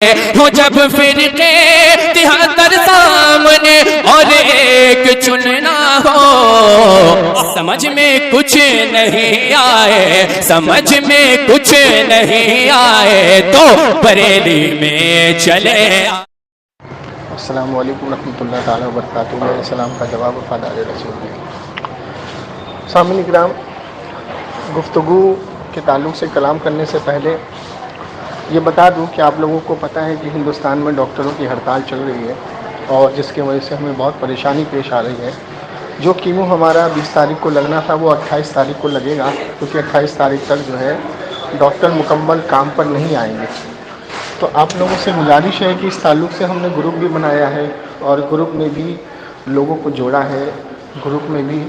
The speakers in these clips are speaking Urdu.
ہو جب فرقے 73 سامنے اور ایک چننا ہو، سمجھ میں کچھ نہیں آئے، سمجھ میں کچھ نہیں آئے تو بریلی میں چلے۔ السلام علیکم ورحمۃ اللہ تعالیٰ وبرکاتہ۔ میرے سلام کا جواب وفادار رسول ہے۔ سامعین کرام، گفتگو کے تعلق سے کلام کرنے سے پہلے یہ بتا دوں کہ آپ لوگوں کو پتہ ہے کہ ہندوستان میں ڈاکٹروں کی ہڑتال چل رہی ہے، اور جس کی وجہ سے ہمیں بہت پریشانی پیش آ رہی ہے۔ جو کیمو ہمارا 20 تاریخ کو لگنا تھا وہ 28 تاریخ کو لگے گا، کیونکہ 28 تاریخ تک جو ہے ڈاکٹر مکمل کام پر نہیں آئیں گے۔ تو آپ لوگوں سے گزارش ہے کہ اس تعلق سے ہم نے گروپ بھی بنایا ہے، اور گروپ میں بھی لوگوں کو جوڑا ہے۔ گروپ میں بھی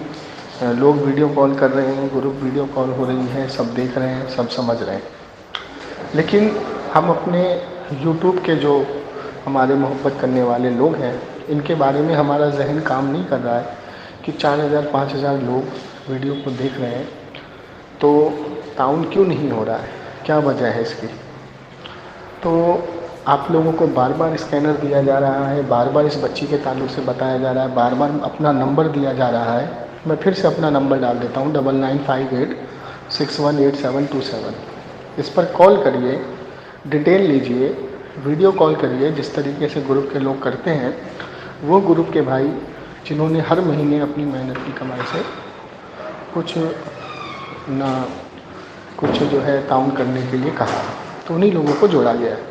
لوگ ویڈیو کال کر رہے ہیں، گروپ ویڈیو کال ہو رہی ہے، سب دیکھ رہے ہیں، سب سمجھ رہے ہیں۔ لیکن ہم اپنے یوٹیوب کے جو ہمارے محبت کرنے والے لوگ ہیں، ان کے بارے میں ہمارا ذہن کام نہیں کر رہا ہے کہ 4000 5000 لوگ ویڈیو کو دیکھ رہے ہیں، تو تعاون کیوں نہیں ہو رہا ہے، کیا وجہ ہے اس کی؟ تو آپ لوگوں کو بار بار اسکینر دیا جا رہا ہے، بار بار اس بچی کے تعلق سے بتایا جا رہا ہے، بار بار اپنا نمبر دیا جا رہا ہے۔ میں پھر سے اپنا نمبر ڈال دیتا ہوں 9958618727۔ اس پر کال کریے، ڈیٹیل لیجئے، ویڈیو کال کریے، جس طریقے سے گروپ کے لوگ کرتے ہیں۔ وہ گروپ کے بھائی جنہوں نے ہر مہینے اپنی محنت کی کمائی سے کچھ جو ہے تعاون کرنے کے لیے کہا، تو انہی لوگوں کو جوڑا گیا ہے۔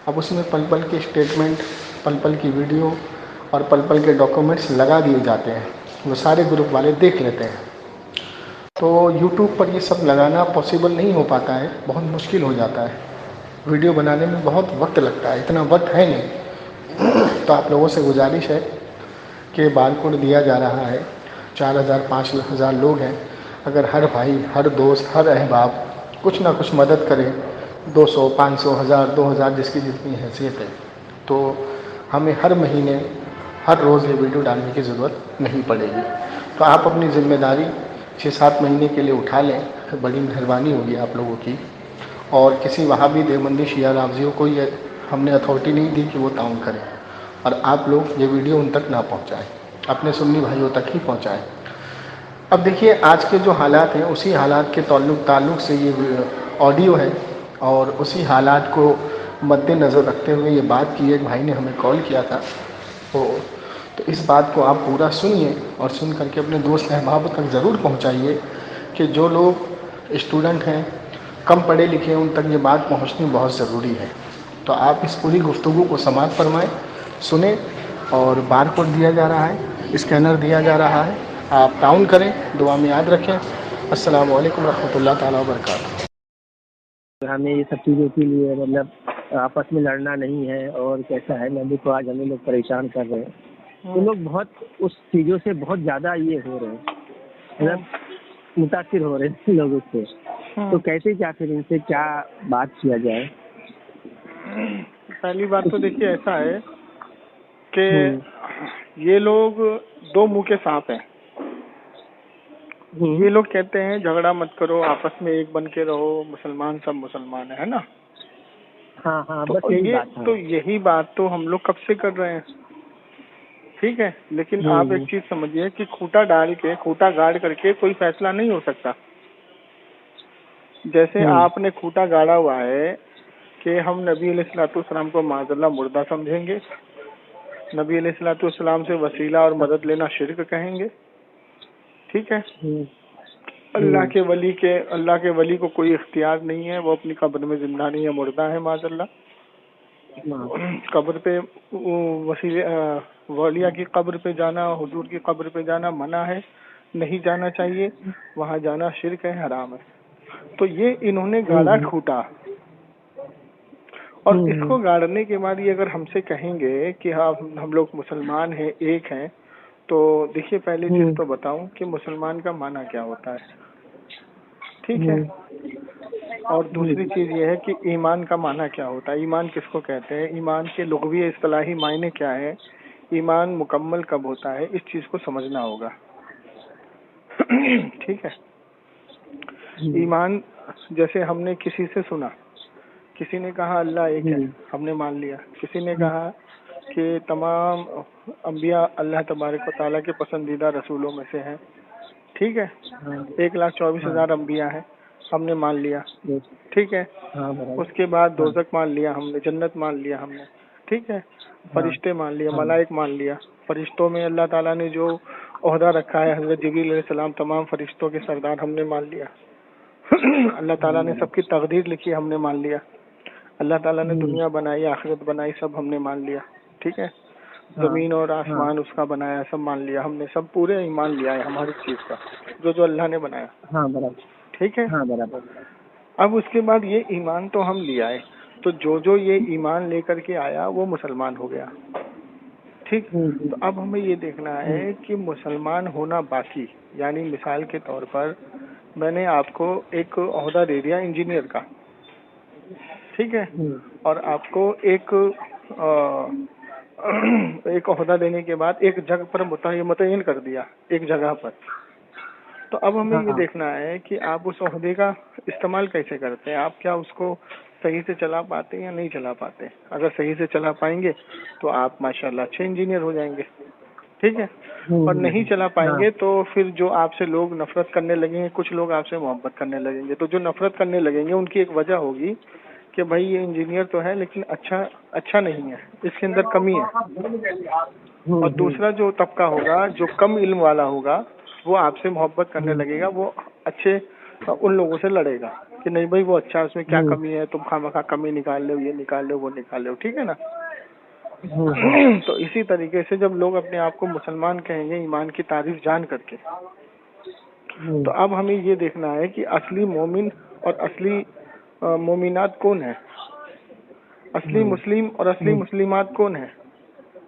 اب اس میں پل پل کے اسٹیٹمنٹ، پل پل کی ویڈیو اور پل پل کے ڈاکومنٹس لگا دیے جاتے ہیں، وہ سارے گروپ والے دیکھ لیتے ہیں۔ تو یوٹیوب پر یہ سب لگانا پاسبل نہیں ہو پاتا ہے، بہت مشکل ہو جاتا ہے۔ ویڈیو بنانے میں بہت وقت لگتا ہے، اتنا وقت ہے نہیں۔ تو آپ لوگوں سے گزارش ہے کہ بار کوڈ دیا جا رہا ہے، 4000 5000 لوگ ہیں، اگر ہر بھائی، ہر دوست، ہر احباب کچھ نہ کچھ مدد کرے، 200 500 1000 2000 جس کی جتنی حیثیت ہے، تو ہمیں ہر مہینے ہر روز یہ ویڈیو ڈالنے کی ضرورت نہیں پڑے گی۔ تو آپ اپنی ذمہ داری 6-7 مہینے کے لیے اٹھا لیں، بڑی مہربانی ہوگی آپ لوگوں کی۔ اور کسی وہابی دیوبندی شیعہ رافضیوں کو یہ ہم نے اتھارٹی نہیں دی کہ وہ تعاون کریں، اور آپ لوگ یہ ویڈیو ان تک نہ پہنچائیں، اپنے سنی بھائیوں تک ہی پہنچائیں۔ اب دیکھیے آج کے جو حالات ہیں، اسی حالات کے تعلق سے یہ آڈیو ہے، اور اسی حالات کو مد نظر رکھتے ہوئے یہ بات کی۔ ایک بھائی نے ہمیں کال کیا تھا، تو اس بات کو آپ پورا سنیے، اور سن کر کے اپنے دوست احباب تک ضرور پہنچائیے کہ جو لوگ اسٹوڈنٹ ہیں، کم پڑھے لکھے ہیں، ان تک یہ بات پہنچنی بہت ضروری ہے۔ تو آپ اس پوری گفتگو کو سماعت فرمائیں، سنیں، اور بار کوڈ دیا جا رہا ہے، اسکینر دیا جا رہا ہے، آپ تعاون کریں، دعا میں یاد رکھیں۔ السلام علیکم ورحمۃ اللہ تعالیٰ وبرکاتہ۔ ہمیں یہ سب چیزوں کے لیے مطلب آپس میں لڑنا نہیں ہے، اور کیسا ہے نبی کو آج ہمیں لوگ پریشان کر رہے ہیں، تو لوگ بہت اس چیزوں سے بہت زیادہ یہ ہو رہے ہیں، مطلب متاثر ہو رہے ہیں لوگ اس سے۔ تو کیسے کیا پھر ان سے کیا بات کیا جائے؟ پہلی بات تو دیکھیے ایسا ہے کہ یہ لوگ دو منہ کے سانپ ہیں۔ یہ لوگ کہتے ہیں جھگڑا مت کرو، آپس میں ایک بن کے رہو، مسلمان سب مسلمان ہے نا۔ ہاں ہاں، تو بس یہی بات ہے۔ تو یہی بات تو ہم لوگ کب سے کر رہے ہیں، ٹھیک ہے، لیکن آپ ایک چیز سمجھیے کہ کھوٹا گاڑ کر کے کوئی فیصلہ نہیں ہو سکتا۔ جیسے آپ نے کھوٹا گاڑا ہوا ہے کہ ہم نبی علیہ الصلوۃ والسلام کو معاذ اللہ مردہ سمجھیں گے، نبی علیہ الصلوۃ والسلام سے وسیلہ اور مدد لینا شرک کہیں گے، ٹھیک ہے۔ اللہ کے ولی کو کوئی اختیار نہیں ہے، وہ اپنی قبر میں زندہ نہیں ہے، مردہ ہے معاذ اللہ۔ قبر پہ ولیہ کی قبر پہ جانا، حضور کی قبر پہ جانا منع ہے، نہیں جانا چاہیے، وہاں جانا شرک ہے، حرام ہے۔ تو یہ انہوں نے گاڑا کھوٹا، اور اس کو گاڑنے کے بعد یہ اگر ہم سے کہیں گے کہ ہم لوگ مسلمان ہیں، ایک ہیں، تو دیکھیے پہلی چیز تو بتاؤں کہ مسلمان کا معنی کیا ہوتا ہے، ٹھیک ہے، اور دوسری چیز یہ ہے کہ ایمان کا معنی کیا ہوتا ہے، ایمان کس کو کہتے ہیں، ایمان کے لغوی اصطلاحی معنی کیا ہے، ایمان مکمل کب ہوتا ہے، اس چیز کو سمجھنا ہوگا، ٹھیک ہے۔ ایمان جیسے ہم نے کسی سے سنا کسی نے کہا اللہ ایک ہے، ہم نے مان لیا. کسی نے کہا کہ تمام انبیاء اللہ تبارک و تعالیٰ کے پسندیدہ رسولوں میں سے ہیں. ٹھیک ہے، 1,24,000 انبیاء ہیں، ہم نے مان لیا. ٹھیک ہے، اس کے بعد دوزخ مان لیا ہم نے، جنت مان لیا ہم نے. ٹھیک ہے، فرشتے مان لیا، ملائک مان لیا. فرشتوں میں اللہ تعالیٰ نے جو عہدہ رکھا ہے حضرت جبریل علیہ السلام تمام فرشتوں کے سردار، ہم نے مان لیا. اللہ تعالیٰ نے سب کی تقدیر لکھی، ہم نے مان لیا. اللہ تعالیٰ نے دنیا بنائی، آخرت بنائی، سب ہم نے مان لیا. ٹھیک ہے، زمین اور آسمان اس کا بنایا، سب مان لیا ہم نے. سب پورے ایمان لیا ہے ہماری چیز کا، جو اللہ نے بنایا. ہاں برابر. ٹھیک ہے، ہاں برابر. اب اس کے بعد یہ ایمان تو ہم لے آئے، تو جو یہ ایمان لے کر کے آیا وہ مسلمان ہو گیا. ٹھیک، تو اب ہمیں یہ دیکھنا ہے کہ مسلمان ہونا باقی، یعنی مثال کے طور پر میں نے آپ کو ایک عہدہ دے دیا انجینئر کا. ٹھیک ہے، اور آپ کو ایک عہدہ دینے کے بعد ایک جگہ پر متعین کر دیا، ایک جگہ پر. تو اب ہمیں یہ دیکھنا ہے کہ آپ اس عہدے کا استعمال کیسے کرتے ہیں. آپ کیا اس کو صحیح سے چلا پاتے ہیں یا نہیں چلا پاتے. اگر صحیح سے چلا پائیں گے تو آپ ماشاءاللہ اچھے انجینئر ہو جائیں گے. ٹھیک ہے، اور نہیں چلا پائیں گے تو پھر جو آپ سے لوگ نفرت کرنے لگیں گے، کچھ لوگ آپ سے محبت کرنے لگیں گے. تو جو نفرت کرنے لگیں گے ان کی ایک وجہ ہوگی کہ بھائی یہ انجینئر تو ہے لیکن اچھا نہیں ہے، اس کے اندر کمی ہے. اور دوسرا جو طبقہ ہوگا جو کم علم والا ہوگا وہ آپ سے محبت کرنے لگے گا، وہ اچھے ان لوگوں سے لڑے گا کہ نہیں بھائی وہ اچھا، اس میں کیا کمی ہے، تم خواہ کمی نکال لو، یہ نکال لو، وہ نکال لو. ٹھیک ہے نا. تو اسی طریقے سے جب لوگ اپنے آپ کو مسلمان کہیں گے ایمان کی تعریف جان کر کے، تو اب ہمیں یہ دیکھنا ہے کہ اصلی مومن اور اصلی مومنات کون ہیں، اصلی مسلم اور اصلی مسلمات کون ہیں،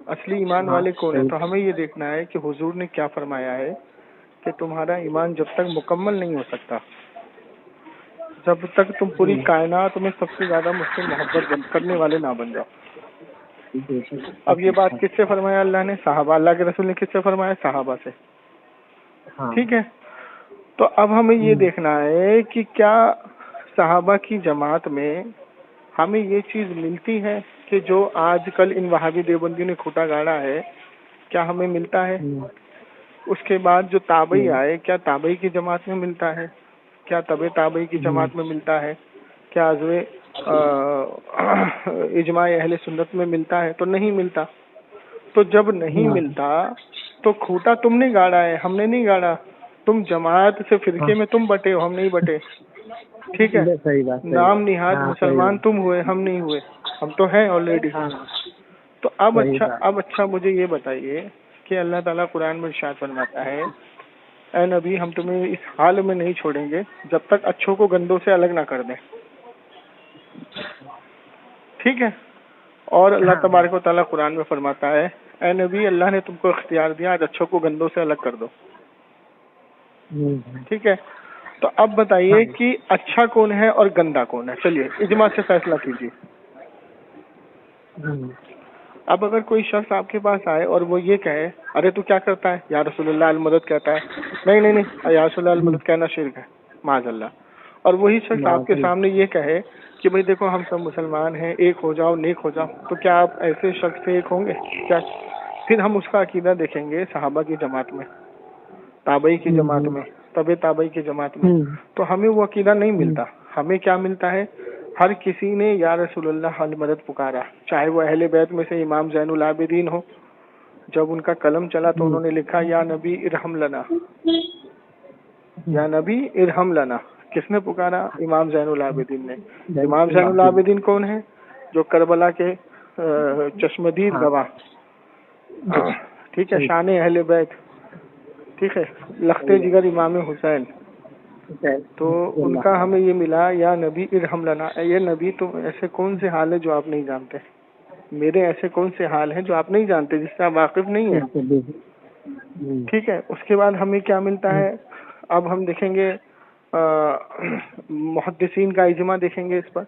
اصلی ایمان والے کون ہیں. تو ہمیں یہ دیکھنا ہے کہ حضور نے کیا فرمایا ہے کہ تمہارا ایمان جب تک مکمل نہیں ہو سکتا، جب تک تم پوری کائنات میں سب سے زیادہ مجھ سے محبت کرنے والے نہ بن جاؤ. اب یہ بات کس سے فرمایا اللہ نے؟ صحابہ. اللہ کے رسول نے کس سے فرمایا؟ صحابہ سے. ٹھیک ہے، تو اب ہمیں یہ دیکھنا ہے کہ کیا صحابہ کی جماعت میں ہمیں یہ چیز ملتی ہے کہ جو آج کل ان وہابی دیوبندیوں نے کھوٹا گاڑا ہے، کیا ہمیں ملتا ہے؟ اس کے بعد جو تابعی آئے، کیا تابعی کی جماعت میں ملتا ہے؟ کیا تابعی کی جماعت میں ملتا ہے؟ کیا عزو اجماع اہل سنت میں ملتا ہے؟ تو نہیں ملتا. تو جب نہیں ملتا تو کھوٹا تم نے گاڑا ہے، ہم نے نہیں گاڑا. تم جماعت سے فرقے میں تم بٹے ہو، ہم نہیں بٹے. ٹھیک ہے، نام نہاد مسلمان تم ہوئے، ہم نہیں ہوئے، ہم تو ہیں آلریڈی. تو اب اچھا مجھے یہ بتائیے کہ اللہ تعالیٰ قرآن میں ارشاد فرماتا ہے اے نبی ہم تمہیں اس حال میں نہیں چھوڑیں گے جب تک اچھوں کو گندوں سے الگ نہ کر دیں. ٹھیک ہے، اور اللہ تبارک و تعالیٰ قرآن میں فرماتا ہے اے نبی اللہ نے تم کو اختیار دیا آج اچھوں کو گندوں سے الگ کر دو. ٹھیک ہے، تو اب بتائیے کہ اچھا کون ہے اور گندا کون ہے. چلیے اجماع سے فیصلہ کیجیے. اب اگر کوئی شخص آپ کے پاس آئے اور وہ یہ کہے ارے تو کیا کرتا ہے، یا رسول اللہ المدد کہتا ہے، نہیں یا رسول اللہ المدد کہنا شرک ہے معاذ اللہ. اور وہی شخص آپ کے سامنے یہ کہے کہ بھئی دیکھو ہم سب مسلمان ہیں، ایک ہو جاؤ، نیک ہو جاؤ، تو کیا آپ ایسے شخص سے ایک ہوں گے کیا؟ پھر ہم اس کا عقیدہ دیکھیں گے صحابہ کی جماعت میں، تابعی کی جماعت میں، تابعی کی جماعت میں، تو ہمیں وہ عقیدہ نہیں ملتا. ہمیں کیا ملتا ہے؟ ہر کسی نے یا رسول اللہ المدد پکارا، چاہے وہ اہل بیت میں سے امام زین العابدین ہو، جب ان کا قلم چلا تو انہوں نے لکھا یا نبی ارحم لنا، یا نبی ارحم لنا. کس نے پکارا؟ امام زین العابدین نے. امام زین العابدین کون ہے؟ جو کربلا کے چشمدید گواہ، ٹھیک ہے، شان اہل بیت، ٹھیک ہے، لخت جگر امام حسین. تو ان کا ہمیں یہ ملا یا نبی ارحم لنا. یہ نبی تم ایسے کون سے حال ہے جو آپ نہیں جانتے، میرے ایسے کون سے حال ہیں جو آپ نہیں جانتے، جس سے آپ واقف نہیں ہیں. ٹھیک ہے، اس کے بعد ہمیں کیا ملتا ہے؟ اب ہم دیکھیں گے محدثین کا اجماع دیکھیں گے اس پر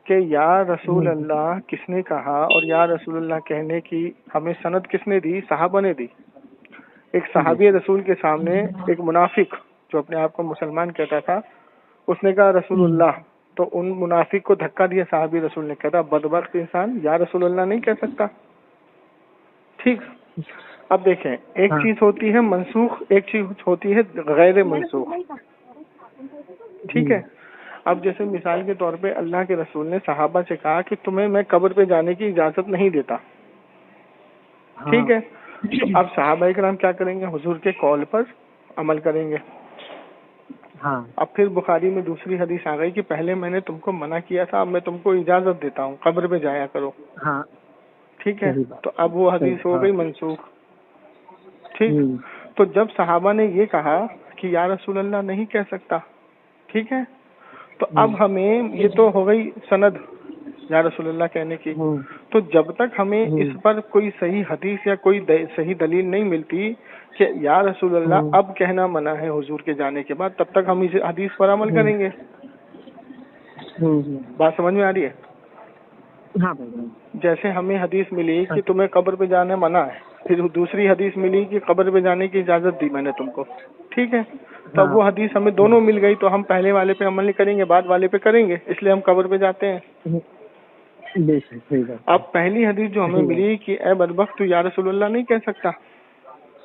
کہ یا رسول اللہ کس نے کہا، اور یا رسول اللہ کہنے کی ہمیں سند کس نے دی؟ صحابہ نے دی. ایک صحابی رسول کے سامنے ایک منافق جو اپنے آپ کو مسلمان کہتا تھا، اس نے کہا رسول اللہ تو ان منافق کو دھکا دیا صحابی رسول نے، کہا بدبخت انسان یا رسول اللہ نہیں کہہ سکتا. ٹھیک. اب دیکھیں ایک چیز ہوتی ہے منسوخ، ایک چیز ہوتی ہے غیر منسوخ. ٹھیک ہے. اب جیسے مثال کے طور پہ اللہ کے رسول نے صحابہ سے کہا کہ تمہیں میں قبر پہ جانے کی اجازت نہیں دیتا. ٹھیک ہے. اب صحابہ کرام کیا کریں گے؟ حضور کے قول پر عمل کریں گے. اب پھر بخاری میں دوسری حدیث آ گئی کہ پہلے میں نے تم کو منع کیا تھا، اب میں تم کو اجازت دیتا ہوں قبر پہ جایا کرو. ٹھیک ہے. تو اب وہ حدیث ہو گئی منسوخ. ٹھیک. تو جب صحابہ نے یہ کہا کہ یا رسول اللہ نہیں کہہ سکتا، ٹھیک ہے، تو اب ہمیں یہ تو ہو گئی سند یا رسول اللہ کہنے کی. تو جب تک ہمیں اس پر کوئی صحیح حدیث یا کوئی صحیح دلیل نہیں ملتی کہ یا رسول اللہ اب کہنا منع ہے حضور کے جانے کے بعد، تب تک ہم اس حدیث پر عمل کریں گے. بات سمجھ میں آ رہی ہے؟ جیسے ہمیں حدیث ملی کہ تمہیں قبر پہ جانا منع ہے، پھر دوسری حدیث ملی کہ قبر پہ جانے کی اجازت دی میں نے تم کو. ٹھیک ہے. تو وہ حدیث ہمیں دونوں مل گئی تو ہم پہلے والے پہ عمل نہیں کریں گے، بعد والے پہ کریں گے، اس لیے ہم قبر پہ جاتے ہیں. اب پہلی حدیث جو ہمیں ملی کہ اے بدبخت تو یا رسول اللہ نہیں کہہ سکتا،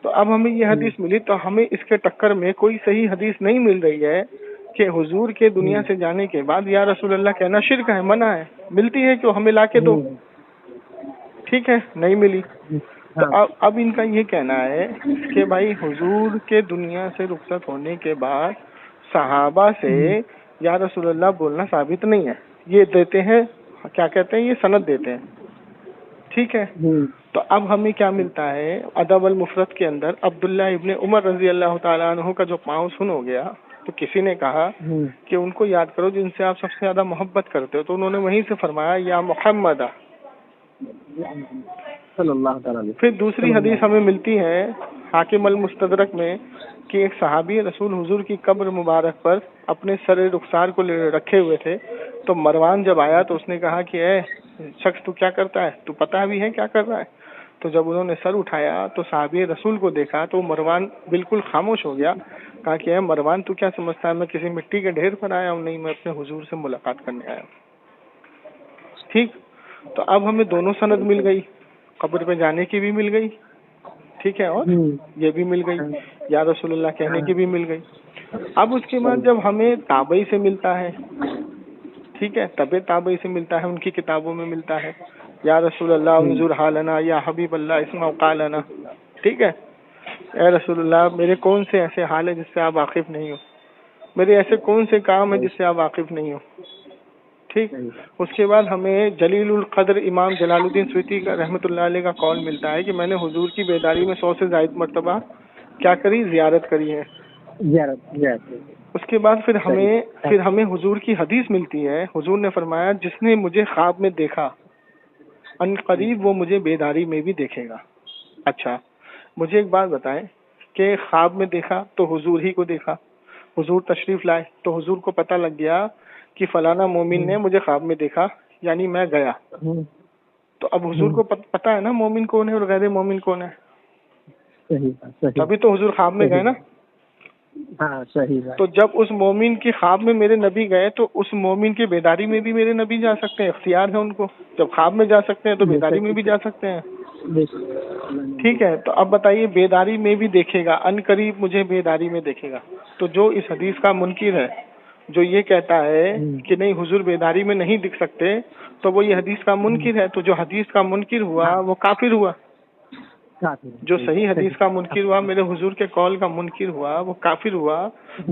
تو اب ہمیں یہ حدیث ملی تو ہمیں اس کے ٹکر میں کوئی صحیح حدیث نہیں مل رہی ہے کہ حضور کے دنیا سے جانے کے بعد یا رسول اللہ کہنا شرک ہے، منع ہے. ملتی ہے کہ ہمیں لا کے دو. ٹھیک ہے. نہیں ملی. تو اب ان کا یہ کہنا ہے کہ بھائی حضور کے دنیا سے رخصت ہونے کے بعد صحابہ سے یا رسول اللہ بولنا ثابت نہیں ہے. یہ دیتے ہیں کیا کہتے ہیں، یہ سند دیتے ہیں. ٹھیک ہے. تو اب ہمیں کیا ملتا ہے ادب المفرد کے اندر عبداللہ ابن عمر رضی اللہ تعالیٰ عنہ کا جو پاؤں سن ہو گیا تو کسی نے کہا کہ ان کو یاد کرو جن سے آپ سب سے زیادہ محبت کرتے ہو، تو انہوں نے وہیں سے فرمایا یا محمد. پھر دوسری حدیث ہمیں ملتی ہے حاکم المستدرک میں کہ ایک صحابی رسول حضور کی قبر مبارک پر اپنے سر رخسار کو رکھے ہوئے تھے، تو مروان جب آیا تو اس نے کہا کہ اے شخص تو کیا کرتا ہے، تو پتہ بھی ہے کیا کر رہا ہے. تو جب انہوں نے سر اٹھایا تو صحابی رسول کو دیکھا تو مروان بالکل خاموش ہو گیا. کہا کہ اے مروان تو کیا سمجھتا ہے میں کسی مٹی کے ڈھیر پر آیا ہوں؟ نہیں، میں اپنے حضور سے ملاقات کرنے آیا ہوں. ٹھیک. تو اب ہمیں دونوں سند مل گئی، قبر پہ جانے کی بھی مل گئی، ٹھیک ہے، اور یہ بھی مل گئی، یا رسول اللہ کہنے کی بھی مل گئی. اب اس کے بعد جب ہمیں تابعی سے ملتا ہے، ٹھیک ہے، طب تابعی سے ملتا ہے، ان کی کتابوں میں ملتا ہے یا رسول اللہ انظر حالنا یا حبیب اللہ اسمع قالنا. ٹھیک ہے. اے رسول اللہ میرے کون سے ایسے حال ہیں جس سے آپ واقف نہیں ہو، میرے ایسے کون سے کام ہیں جس سے آپ واقف نہیں ہو. ٹھیک. اس کے بعد ہمیں جلیل القدر امام جلال الدین سیوطی کا رحمۃ اللہ علیہ کا قول ملتا ہے کہ میں نے حضور کی بیداری میں 100 سے زائد مرتبہ کیا کری، زیارت کری ہے. اس کے بعد پھر ہمیں حضور کی حدیث ملتی ہے، حضور نے فرمایا جس نے مجھے خواب میں دیکھا ان قریب وہ مجھے بیداری میں بھی دیکھے گا. اچھا مجھے ایک بات بتائیں کہ خواب میں دیکھا تو حضور ہی کو دیکھا، حضور تشریف لائے تو حضور کو پتہ لگ گیا کہ فلانا مومن نے مجھے خواب میں دیکھا، یعنی میں گیا. تو اب حضور کو پتہ ہے نا مومن کون ہے اور غیر مومن کون ہے، تبھی تو حضور خواب میں گئے نا. تو جب اس مومن کی خواب میں میرے نبی گئے تو اس مومن کی بیداری میں بھی میرے نبی جا سکتے ہیں، اختیار ہے ان کو. جب خواب میں جا سکتے ہیں تو بیداری میں بھی جا سکتے ہیں. ٹھیک ہے. تو اب بتائیے بیداری میں بھی دیکھے گا، ان قریب مجھے بیداری میں دیکھے گا. تو جو اس حدیث کا منکر ہے، جو یہ کہتا ہے کہ نہیں حضور بیداری میں نہیں دکھ سکتے، تو وہ یہ حدیث کا منکر ہے. تو جو حدیث کا منکر ہوا وہ کافر ہوا. جو صحیح حدیث کا منکر ہوا، میرے حضور کے قول کا منکر ہوا، وہ کافر ہوا.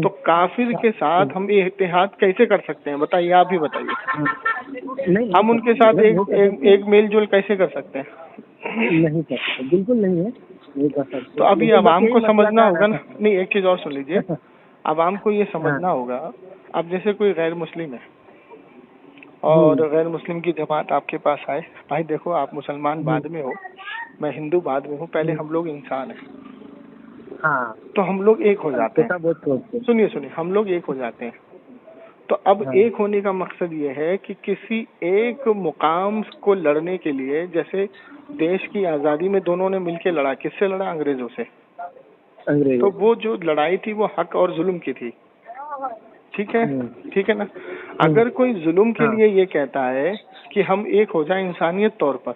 تو کافر کے ساتھ ہم یہ اتحاد کیسے کر سکتے ہیں؟ بتائیے، آپ بھی بتائیے. ہم ان کے ساتھ ایک میل جول کیسے کر سکتے ہیں؟ نہیں کر سکتے، بالکل نہیں ہے. تو ابھی عوام کو سمجھنا ہوگا نا. نہیں ایک چیز اور سن لیجیے، عوام کو یہ سمجھنا ہوگا. اب جیسے کوئی غیر مسلم ہے اور غیر مسلم کی جماعت آپ کے پاس آئے، بھائی دیکھو آپ مسلمان بعد میں ہو، میں ہندو بعد میں ہوں، پہلے ہم لوگ انسان ہیں. تو ہم لوگ ایک ہو جاتے ہیں. سنیے ہم لوگ ایک ہو جاتے ہیں. تو اب ایک ہونے کا مقصد یہ ہے کہ کسی ایک مقام کو لڑنے کے لیے، جیسے دیش کی آزادی میں دونوں نے مل کے لڑا، کس سے لڑا؟ انگریزوں سے. تو وہ جو لڑائی تھی وہ حق اور ظلم کی تھی. ٹھیک ہے نا. اگر کوئی ظلم کے لیے یہ کہتا ہے کہ ہم ایک ہو جائیں انسانیت طور پر،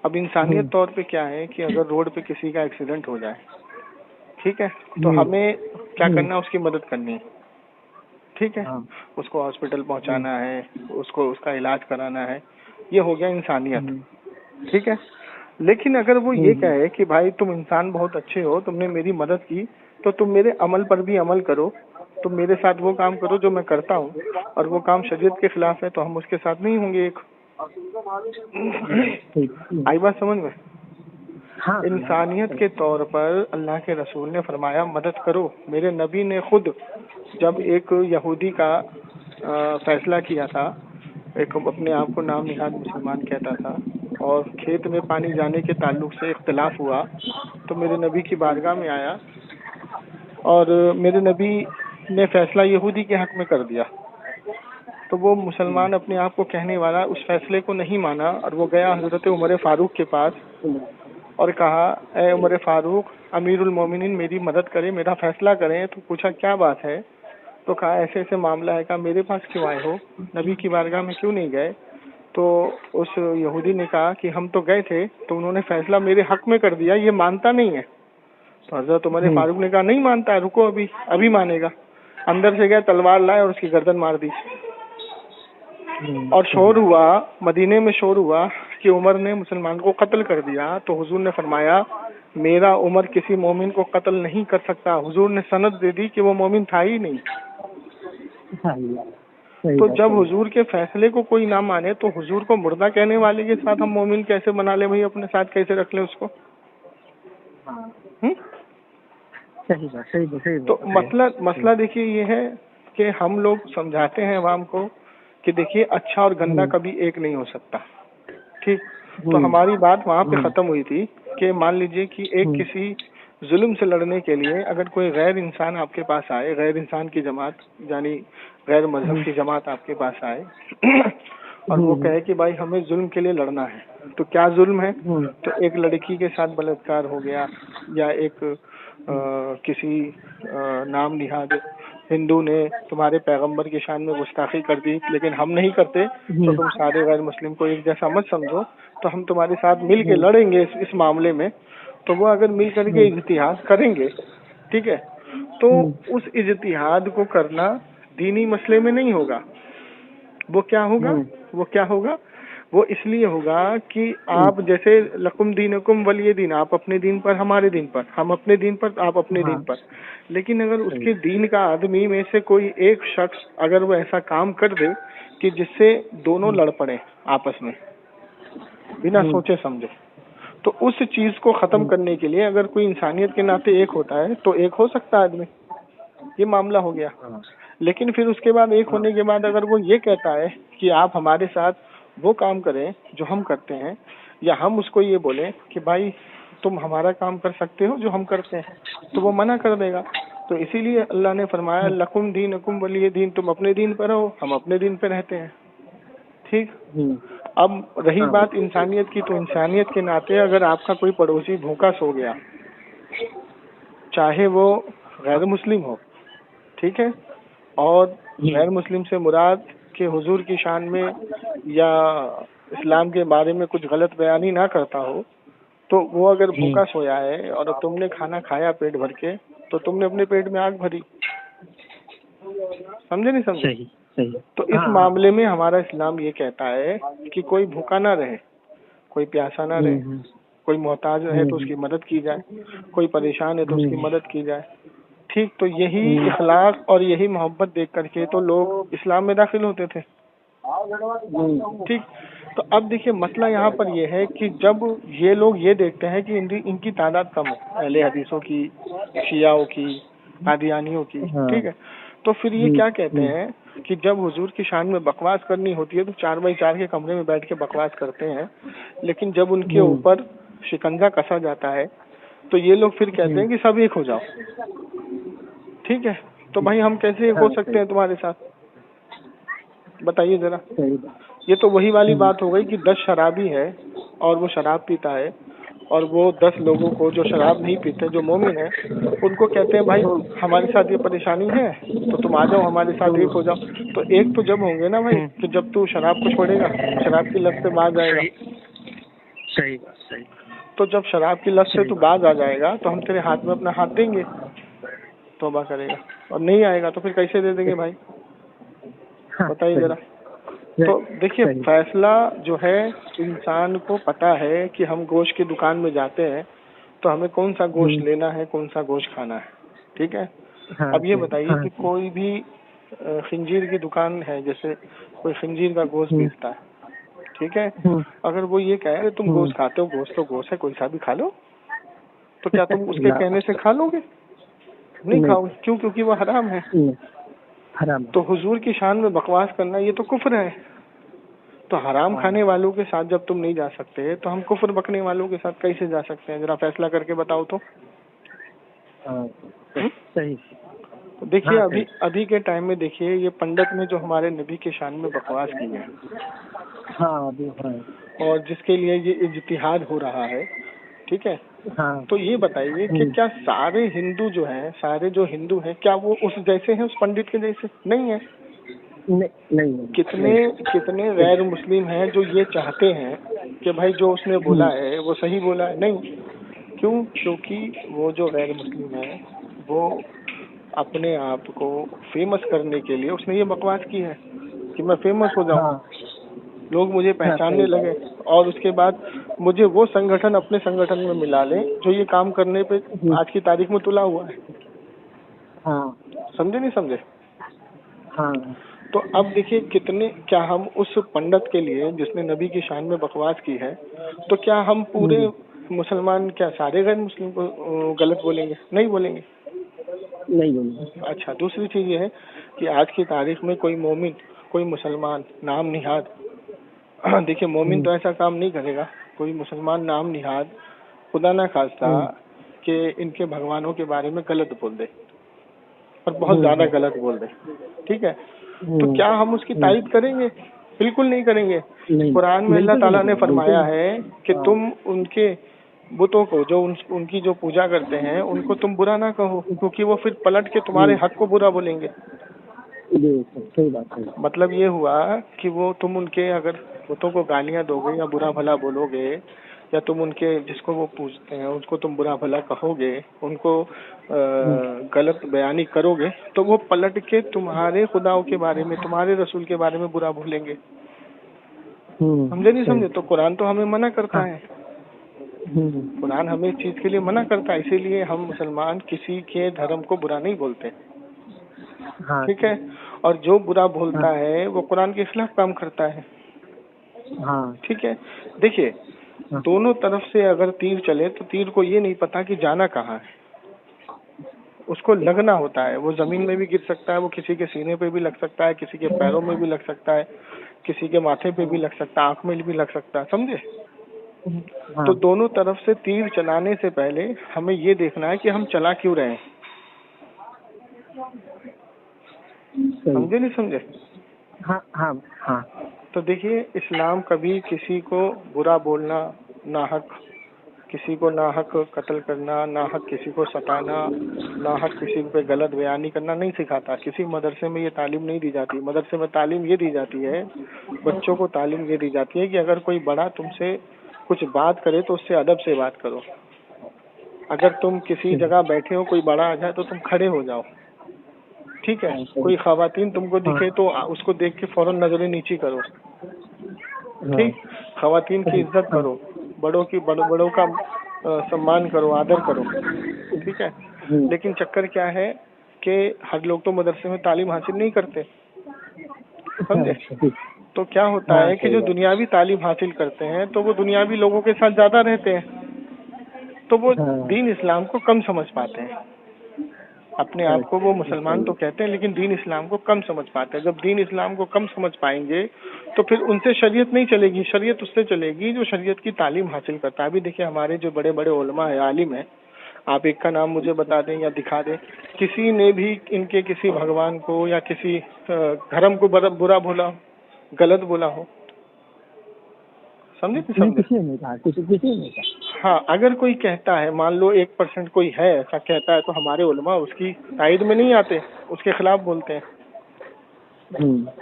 اب انسانیت طور پہ کیا ہے کہ اگر روڈ پہ کسی کا ایکسیڈنٹ ہو جائے، ٹھیک ہے، تو ہمیں کیا کرنا، اس کی مدد کرنی ہے، ٹھیک ہے، اس کو ہاسپٹل پہنچانا ہے، اس کا علاج کرانا ہے، یہ ہو گیا انسانیت، ٹھیک ہے۔ لیکن اگر وہ یہ کہے کہ بھائی تم انسان بہت اچھے ہو، تم نے میری مدد کی، تو تم میرے عمل پر بھی عمل کرو، تم میرے ساتھ وہ کام کرو جو میں کرتا ہوں، اور وہ کام شریعت کے خلاف ہے تو ہم اس کے ساتھ نہیں ہوں گے ایک۔ آئی بات سمجھ میں؟ انسانیت کے طور پر اللہ کے رسول نے فرمایا مدد کرو۔ میرے نبی نے خود جب ایک یہودی کا فیصلہ کیا تھا، ایک اپنے آپ کو نام نہاد مسلمان کہتا تھا، اور کھیت میں پانی جانے کے تعلق سے اختلاف ہوا، تو میرے نبی کی بارگاہ میں آیا، اور میرے نبی نے فیصلہ یہودی کے حق میں کر دیا۔ تو وہ مسلمان اپنے آپ کو کہنے والا اس فیصلے کو نہیں مانا، اور وہ گیا حضرت عمر فاروق کے پاس اور کہا اے عمر فاروق، امیر المومنین میری مدد کرے، میرا فیصلہ کریں۔ تو پوچھا کیا بات ہے؟ تو کہا ایسے ایسے معاملہ ہے۔ کہا میرے پاس کیوں آئے ہو، نبی کی بارگاہ میں کیوں نہیں گئے؟ تو اس یہودی نے کہا کہ ہم تو گئے تھے تو انہوں نے فیصلہ میرے حق میں کر دیا، یہ مانتا نہیں ہے۔ تو حضرت عمر فاروق نے کہا نہیں مانتا ہے، رکو ابھی مانے گا۔ اندر سے گئے، تلوار لائے اور اس کی گردن مار دی، اور شور ہوا، مدینے میں شور ہوا کہ عمر نے مسلمان کو قتل کر دیا۔ تو حضور نے فرمایا میرا عمر کسی مومن کو قتل نہیں کر سکتا۔ حضور نے سند دے دی کہ وہ مومن تھا ہی نہیں۔ تو جب حضور کے فیصلے کو کوئی نہ مانے تو حضور کو مردہ کہنے والے کے ساتھ ہم مومن کیسے بنا لیں بھائی، اپنے ساتھ کیسے رکھ لیں اس کو؟ تو مسئلہ دیکھیے یہ ہے کہ ہم لوگ سمجھاتے ہیں عوام کو کہ دیکھیے اچھا اور گندا کبھی ایک نہیں ہو سکتا، ٹھیک؟ تو ہماری بات وہاں پہ ختم ہوئی تھی کہ مان لیجئے کہ ایک کسی ظلم سے لڑنے کے لیے اگر کوئی غیر انسان آپ کے پاس آئے، غیر انسان کی جماعت یعنی غیر مذہب کی جماعت آپ کے پاس آئے اور وہ کہے کہ بھائی ہمیں ظلم کے لیے لڑنا ہے، تو کیا ظلم ہے؟ تو ایک لڑکی کے ساتھ بلاತ್ಕಾರ ہو گیا، یا ایک کسی نام نہاد ہندو نے تمہارے پیغمبر کی شان میں گستاخی کر دی لیکن ہم نہیں کرتے، تو تم سارے غیر مسلم کو ایک جیسا مت سمجھو، تو ہم تمہارے ساتھ مل کے لڑیں گے اس معاملے میں۔ تو وہ اگر مل کر کے اجتہاد کریں گے، ٹھیک ہے، تو اس اجتہاد کو کرنا دینی مسئلے میں نہیں ہوگا۔ وہ کیا ہوگا؟ وہ اس لیے ہوگا کہ آپ جیسے لکم دینکم ولی دین، آپ اپنے دین پر ہمارے دین پر، ہم اپنے دین پر آپ اپنے دین پر۔ لیکن اگر اس کے دین کا آدمی میں سے کوئی ایک شخص اگر وہ ایسا کام کر دے کہ جس سے دونوں لڑ پڑے آپس میں بنا سوچے سمجھے، تو اس چیز کو ختم کرنے کے لیے اگر کوئی انسانیت کے ناطے ایک ہوتا ہے تو ایک ہو سکتا ہے آدمی، یہ معاملہ ہو گیا۔ لیکن پھر اس کے بعد ایک ہونے کے بعد اگر وہ یہ کہتا ہے کہ آپ ہمارے ساتھ وہ کام کریں جو ہم کرتے ہیں، یا ہم اس کو یہ بولیں کہ بھائی تم ہمارا کام کر سکتے ہو جو ہم کرتے ہیں، تو وہ منع کر دے گا۔ تو اسی لیے اللہ نے فرمایا لکم دینکم ولی دین، تم اپنے دین پر رہو، ہم اپنے دین پہ رہتے ہیں، ٹھیک۔ اب رہی بات انسانیت کی، تو انسانیت کے ناطے اگر آپ کا کوئی پڑوسی بھوکا سو گیا، چاہے وہ غیر مسلم ہو، ٹھیک ہے، اور غیر مسلم سے مراد کہ حضور کی شان میں یا اسلام کے بارے میں کچھ غلط بیانی نہ کرتا ہو، تو وہ اگر بھوکا سویا ہے اور تم نے کھانا کھایا پیٹ بھر کے، تو تم نے اپنے پیٹ میں آگ بھری، سمجھے نہیں سمجھے؟ تو اس معاملے میں ہمارا اسلام یہ کہتا ہے کہ کوئی بھوکا نہ رہے، کوئی پیاسا نہ رہے، کوئی محتاج ہے تو اس کی مدد کی جائے، کوئی پریشان ہے تو اس کی مدد کی جائے، ٹھیک۔ تو یہی اخلاق اور یہی محبت دیکھ کر کے تو لوگ اسلام میں داخل ہوتے تھے، ٹھیک۔ تو اب دیکھیے مسئلہ یہاں پر یہ ہے کہ جب یہ لوگ یہ دیکھتے ہیں کہ ان کی تعداد کم ہے، اہل حدیثوں کی، شیعوں کی، قادیانیوں کی، ٹھیک ہے، تو پھر یہ کیا کہتے ہیں کہ جب حضور کی شان میں بکواس کرنی ہوتی ہے تو 4x4 کے کمرے میں بیٹھ کے بکواس کرتے ہیں، لیکن جب ان کے اوپر شکنجہ کسا جاتا ہے تو یہ لوگ پھر کہتے ہیں کہ سب ایک ہو جاؤ، ٹھیک ہے۔ تو بھائی ہم کیسے ایک ہو سکتے ہیں تمہارے ساتھ، بتائیے ذرا۔ یہ تو وہی والی بات ہو گئی کہ 10 شرابی ہے اور وہ شراب پیتا ہے اور وہ 10 لوگوں کو جو شراب نہیں پیتے, جو مومن ہیں, ان کو کہتے ہیں بھائی ہمارے ساتھ یہ پریشانی ہے تو تم آ جاؤ ہمارے ساتھ ایک ہو جاؤ. تو ایک تو جب ہوں گے نا بھائی کہ جب تو شراب کو چھوڑے گا, شراب کی لت سے باز آئے گا. صحیح بات, صحیح. تو جب شراب کی لت سے تو باز آ جائے گا تو ہم تیرے ہاتھ میں اپنا ہاتھ دیں گے, توبہ کرے گا. اور نہیں آئے گا تو پھر کیسے دے دیں گے بھائی, بتائیے ذرا. تو دیکھیے فیصلہ جو ہے انسان کو پتا ہے کہ ہم گوشت کی دکان میں جاتے ہیں تو ہمیں کون سا گوشت لینا ہے, کون سا گوشت کھانا ہے. ٹھیک ہے. اب یہ بتائیے کہ کوئی بھی خنزیر کی دکان ہے, جیسے کوئی خنزیر کا گوشت بیچتا ہے, ٹھیک ہے, اگر وہ یہ کہے کہ تم گوشت کھاتے ہو, گوشت تو گوشت ہے, کوئی سا بھی کھا لو, تو کیا تم اس کے کہنے سے کھا لو گے؟ نہیں کھاؤ. کیوں؟ کیونکہ وہ حرام ہے. تو حضور کی شان میں بکواس کرنا یہ تو کفر ہے. تو حرام کھانے والوں کے ساتھ جب تم نہیں جا سکتے تو ہم کفر بکنے والوں کے ساتھ کیسے جا سکتے ہیں؟ ذرا فیصلہ کر کے بتاؤ تو. صحیح. دیکھیے ابھی کے ٹائم میں دیکھیے یہ پنڈت نے جو ہمارے نبی کی شان میں بکواس کی ہے, اور جس کے لیے یہ اجتہاد ہو رہا ہے, ٹھیک ہے, تو یہ بتائیے کہ کیا سارے ہندو جو ہیں, سارے جو ہندو ہیں, کیا وہ اس جیسے ہیں, اس پنڈت کے جیسے؟ نہیں ہے. کتنے غیر مسلم ہیں جو یہ چاہتے ہیں کہ بھائی جو اس نے بولا ہے وہ صحیح بولا ہے. نہیں. کیوں؟ کیونکہ وہ جو غیر مسلم ہے وہ اپنے آپ کو فیمس کرنے کے لیے اس نے یہ بکواس کی ہے کہ میں فیمس ہو جاؤں, لوگ مجھے پہچاننے لگے, اور اس کے بعد مجھے وہ سنگٹھن اپنے سنگٹھن میں ملا لیں جو یہ کام کرنے پہ آج کی تاریخ میں تلا ہوا ہے. سمجھے نہیں سمجھے؟ تو اب دیکھیے کیا ہم اس پنڈت کے لیے جس نے نبی کی شان میں بکواس کی ہے, تو کیا ہم پورے مسلمان, کیا سارے غیر مسلم کو غلط بولیں گے؟ نہیں بولیں گے. اچھا, دوسری چیز یہ ہے کہ آج کی تاریخ میں کوئی مومن, کوئی مسلمان نام نہاد, دیکھیے مومن تو ایسا کام نہیں کرے گا, کوئی مسلمان نام نہاد خدا نہ خواستہ کہ ان کے بھگوانوں کے بارے میں غلط بول دے, اور بہت زیادہ غلط بول دے, ٹھیک ہے, تو کیا ہم اس کی تائید کریں گے؟ بالکل نہیں کریں گے. قرآن میں اللہ تعالیٰ نے فرمایا ہے کہ تم ان کے بتوں کو, جو ان کی جو پوجا کرتے ہیں, ان کو تم برا نہ کہو, کیونکہ وہ پھر پلٹ کے تمہارے حق کو برا بولیں گے. مطلب یہ ہوا کہ وہ تم ان کے اگر بتوں کو گالیاں دو گے یا برا بھلا بولو گے, یا تم ان کے جس کو وہ پوجتے ہیں اس کو تم برا بھلا کہو گے, ان کو غلط بیانی کرو گے, تو وہ پلٹ کے تمہارے خداؤں کے بارے میں, تمہارے رسول کے بارے میں برا بولیں گے. سمجھے نہیں سمجھے؟ تو قرآن تو ہمیں منع کرتا ہے, قرآن ہمیں اس چیز کے لیے منع کرتا ہے. اسی لیے ہم مسلمان کسی کے دھرم کو برا نہیں بولتے, ٹھیک ہے, اور جو برا بولتا ہے وہ قرآن کے خلاف کام کرتا ہے. ٹھیک ہے. دیکھیے دونوں طرف سے اگر تیر چلے تو تیر کو یہ نہیں پتا کہ جانا کہاں ہے, اس کو لگنا ہوتا ہے. وہ زمین میں بھی گر سکتا ہے, وہ کسی کے سینے پہ بھی لگ سکتا ہے, کسی کے پیروں میں بھی لگ سکتا ہے, کسی کے ماتھے پہ بھی لگ سکتا ہے, آنکھ میں بھی لگ سکتا ہے. سمجھے؟ تو دونوں طرف سے تیر چلانے سے پہلے ہمیں یہ دیکھنا ہے کہ ہم چلا کیوں رہے ہیں. سمجھے نہیں سمجھے؟ تو دیکھیے اسلام کبھی کسی کو برا بولنا, ناحق کسی کو ناحق قتل کرنا, ناحق کسی کو ستانا, ناحق کسی پہ غلط بیانی کرنا نہیں سکھاتا. کسی مدرسے میں یہ تعلیم نہیں دی جاتی. مدرسے میں تعلیم یہ دی جاتی ہے, بچوں کو تعلیم یہ دی جاتی ہے کہ اگر کوئی بڑا تم سے کچھ بات کرے تو اس سے ادب سے بات کرو. اگر تم کسی جگہ بیٹھے ہو, کوئی بڑا آ جائے تو تم کھڑے ہو جاؤ, ٹھیک ہے. کوئی خواتین تم کو دکھے تو اس کو دیکھ کے فوراً نظریں نیچی کرو, ٹھیک. خواتین کی عزت کرو, بڑوں کا سمان کرو, آدر کرو, ٹھیک ہے. لیکن چکر کیا ہے کہ ہر لوگ تو مدرسے میں تعلیم حاصل نہیں کرتے, سمجھے. تو کیا ہوتا ہے کہ جو دنیاوی تعلیم حاصل کرتے ہیں تو وہ دنیاوی لوگوں کے ساتھ زیادہ رہتے ہیں, تو وہ دین اسلام کو کم سمجھ پاتے ہیں. اپنے آپ کو وہ مسلمان تو کہتے ہیں لیکن دین اسلام کو کم سمجھ پاتے ہیں. جب دین اسلام کو کم سمجھ پائیں گے تو پھر ان سے شریعت نہیں چلے گی. شریعت اس سے چلے گی جو شریعت کی تعلیم حاصل کرتا ہے. ابھی دیکھیں ہمارے جو بڑے بڑے علماء ہیں, عالم ہیں, آپ ایک کا نام مجھے بتا دیں یا دکھا دیں کسی نے بھی ان کے کسی بھگوان کو یا کسی دھرم کو برا بولا, غلط بولا ہو. سمجھے؟ ہاں اگر کوئی کہتا ہے، مان لو 1% کوئی ہے ایسا کہتا ہے، تو ہمارے علماء اس کی تائید میں نہیں آتے، اس کے خلاف بولتے ہیں،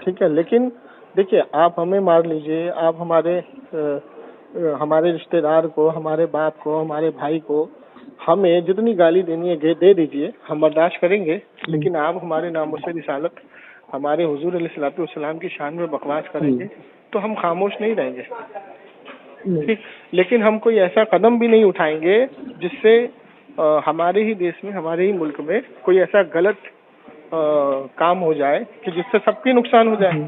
ٹھیک ہے. لیکن دیکھیے آپ ہمیں مار لیجئے، آپ ہمارے رشتہ دار کو، ہمارے باپ کو، ہمارے بھائی کو، ہمیں جتنی گالی دینی ہے دے دیجئے، ہم برداشت کریں گے. لیکن آپ ہمارے ناموس رسالت، ہمارے حضور علیہ الصلوۃ والسلام کی شان میں بکواس کریں گے تو ہم خاموش نہیں رہیں گے. ٹھیک. لیکن ہم کوئی ایسا قدم بھی نہیں اٹھائیں گے جس سے ہمارے ہی دیش میں، ہمارے ہی ملک میں کوئی ایسا غلط کام ہو جائے کہ جس سے سب کی نقصان ہو جائے.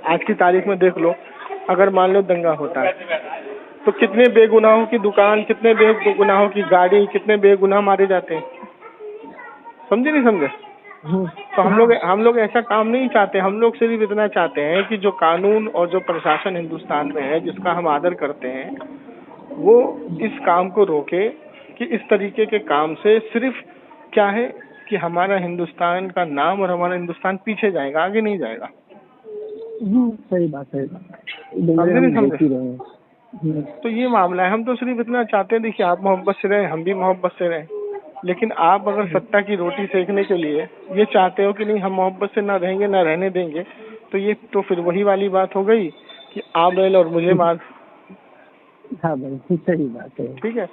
آج کی تاریخ میں دیکھ لو، اگر مان لو دنگا ہوتا ہے تو کتنے بے گناہوں کی دکان، کتنے بے گناہوں کی گاڑی، کتنے بے گناہ مارے جاتے ہیں. سمجھے نہیں سمجھے؟ تو ہم لوگ ایسا کام نہیں چاہتے. ہم لوگ صرف اتنا چاہتے ہیں کہ جو قانون اور جو پرشاسن ہندوستان میں ہے، جس کا ہم آدر کرتے ہیں، وہ اس کام کو روکے کہ اس طریقے کے کام سے صرف کیا ہے کہ ہمارا ہندوستان کا نام اور ہمارا ہندوستان پیچھے جائے گا، آگے نہیں جائے گا. صحیح بات ہے. سمجھے نہیں سمجھے؟ تو یہ معاملہ ہے. ہم تو صرف اتنا چاہتے ہیں، دیکھیے آپ محبت سے رہیں، ہم بھی محبت سے رہیں. لیکن آپ اگر سطح کی روٹی سیکنے کے لیے یہ چاہتے ہو کہ نہیں ہم محبت سے نہ رہیں گے، نہ رہنے دیں گے، تو یہ تو پھر وہی والی بات ہو گئی کہ آپ بیل اور مجھے مار. ہاں بھائی صحیح بات ہے. ٹھیک ہے.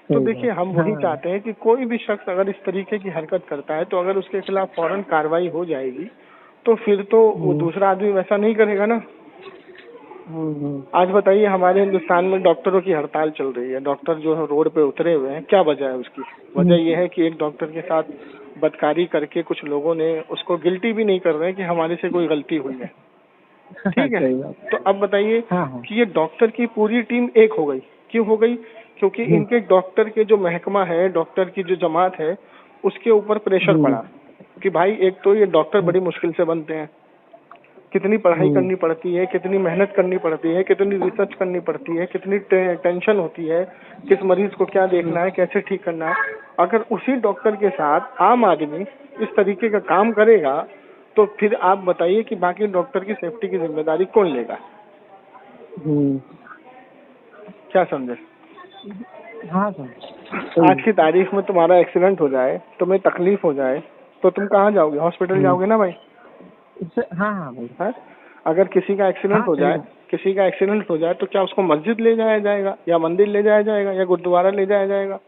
تو دیکھیے ہم وہی چاہتے ہیں کہ کوئی بھی شخص اگر اس طریقے کی حرکت کرتا ہے تو اگر اس کے خلاف فوراً کارروائی ہو جائے گی، تو پھر تو وہ دوسرا آدمی ویسا نہیں کرے گا نا. آج بتائیے ہمارے ہندوستان میں ڈاکٹروں کی ہڑتال چل رہی ہے. ڈاکٹر جو ہے روڈ پہ اترے ہوئے ہیں. کیا وجہ ہے اس کی؟ وجہ یہ ہے کہ ایک ڈاکٹر کے ساتھ بدکاری کر کے کچھ لوگوں نے اس کو گلٹی بھی نہیں کر رہے کہ ہمارے سے کوئی غلطی ہوئی ہے. ٹھیک ہے. تو اب بتائیے کہ یہ ڈاکٹر کی پوری ٹیم ایک ہو گئی. کیوں ہو گئی؟ کیونکہ ان کے ڈاکٹر کے جو محکمہ ہے، ڈاکٹر کی جو جماعت ہے، اس کے اوپر پریشر پڑا کہ بھائی ایک تو یہ ڈاکٹر بڑی مشکل سے بنتے ہیں، کتنی پڑھائی کرنی پڑتی ہے، کتنی محنت کرنی پڑتی ہے، کتنی ریسرچ کرنی پڑتی ہے، کتنی ٹینشن ہوتی ہے، کس مریض کو کیا دیکھنا ہے، کیسے ٹھیک کرنا ہے. اگر اسی ڈاکٹر کے ساتھ عام آدمی اس طریقے کا کام کرے گا تو پھر آپ بتائیے کہ باقی ڈاکٹر کی سیفٹی کی ذمہ داری کون لے گا؟ کیا سمجھے؟ ہاں آج کی تاریخ میں تمہارا ایکسیڈنٹ ہو جائے، تمہیں تکلیف ہو جائے، تو تم کہاں جاؤ گے؟ ہاسپٹل جاؤ گے نا بھائی. ہاں بھائی. اگر کسی کا ایکسیڈنٹ ہو جائے تو کیا اس کو مسجد لے جایا جائے گا، یا مندر لے جایا جائے گا، یا گرودوارا لے جایا جائے گا،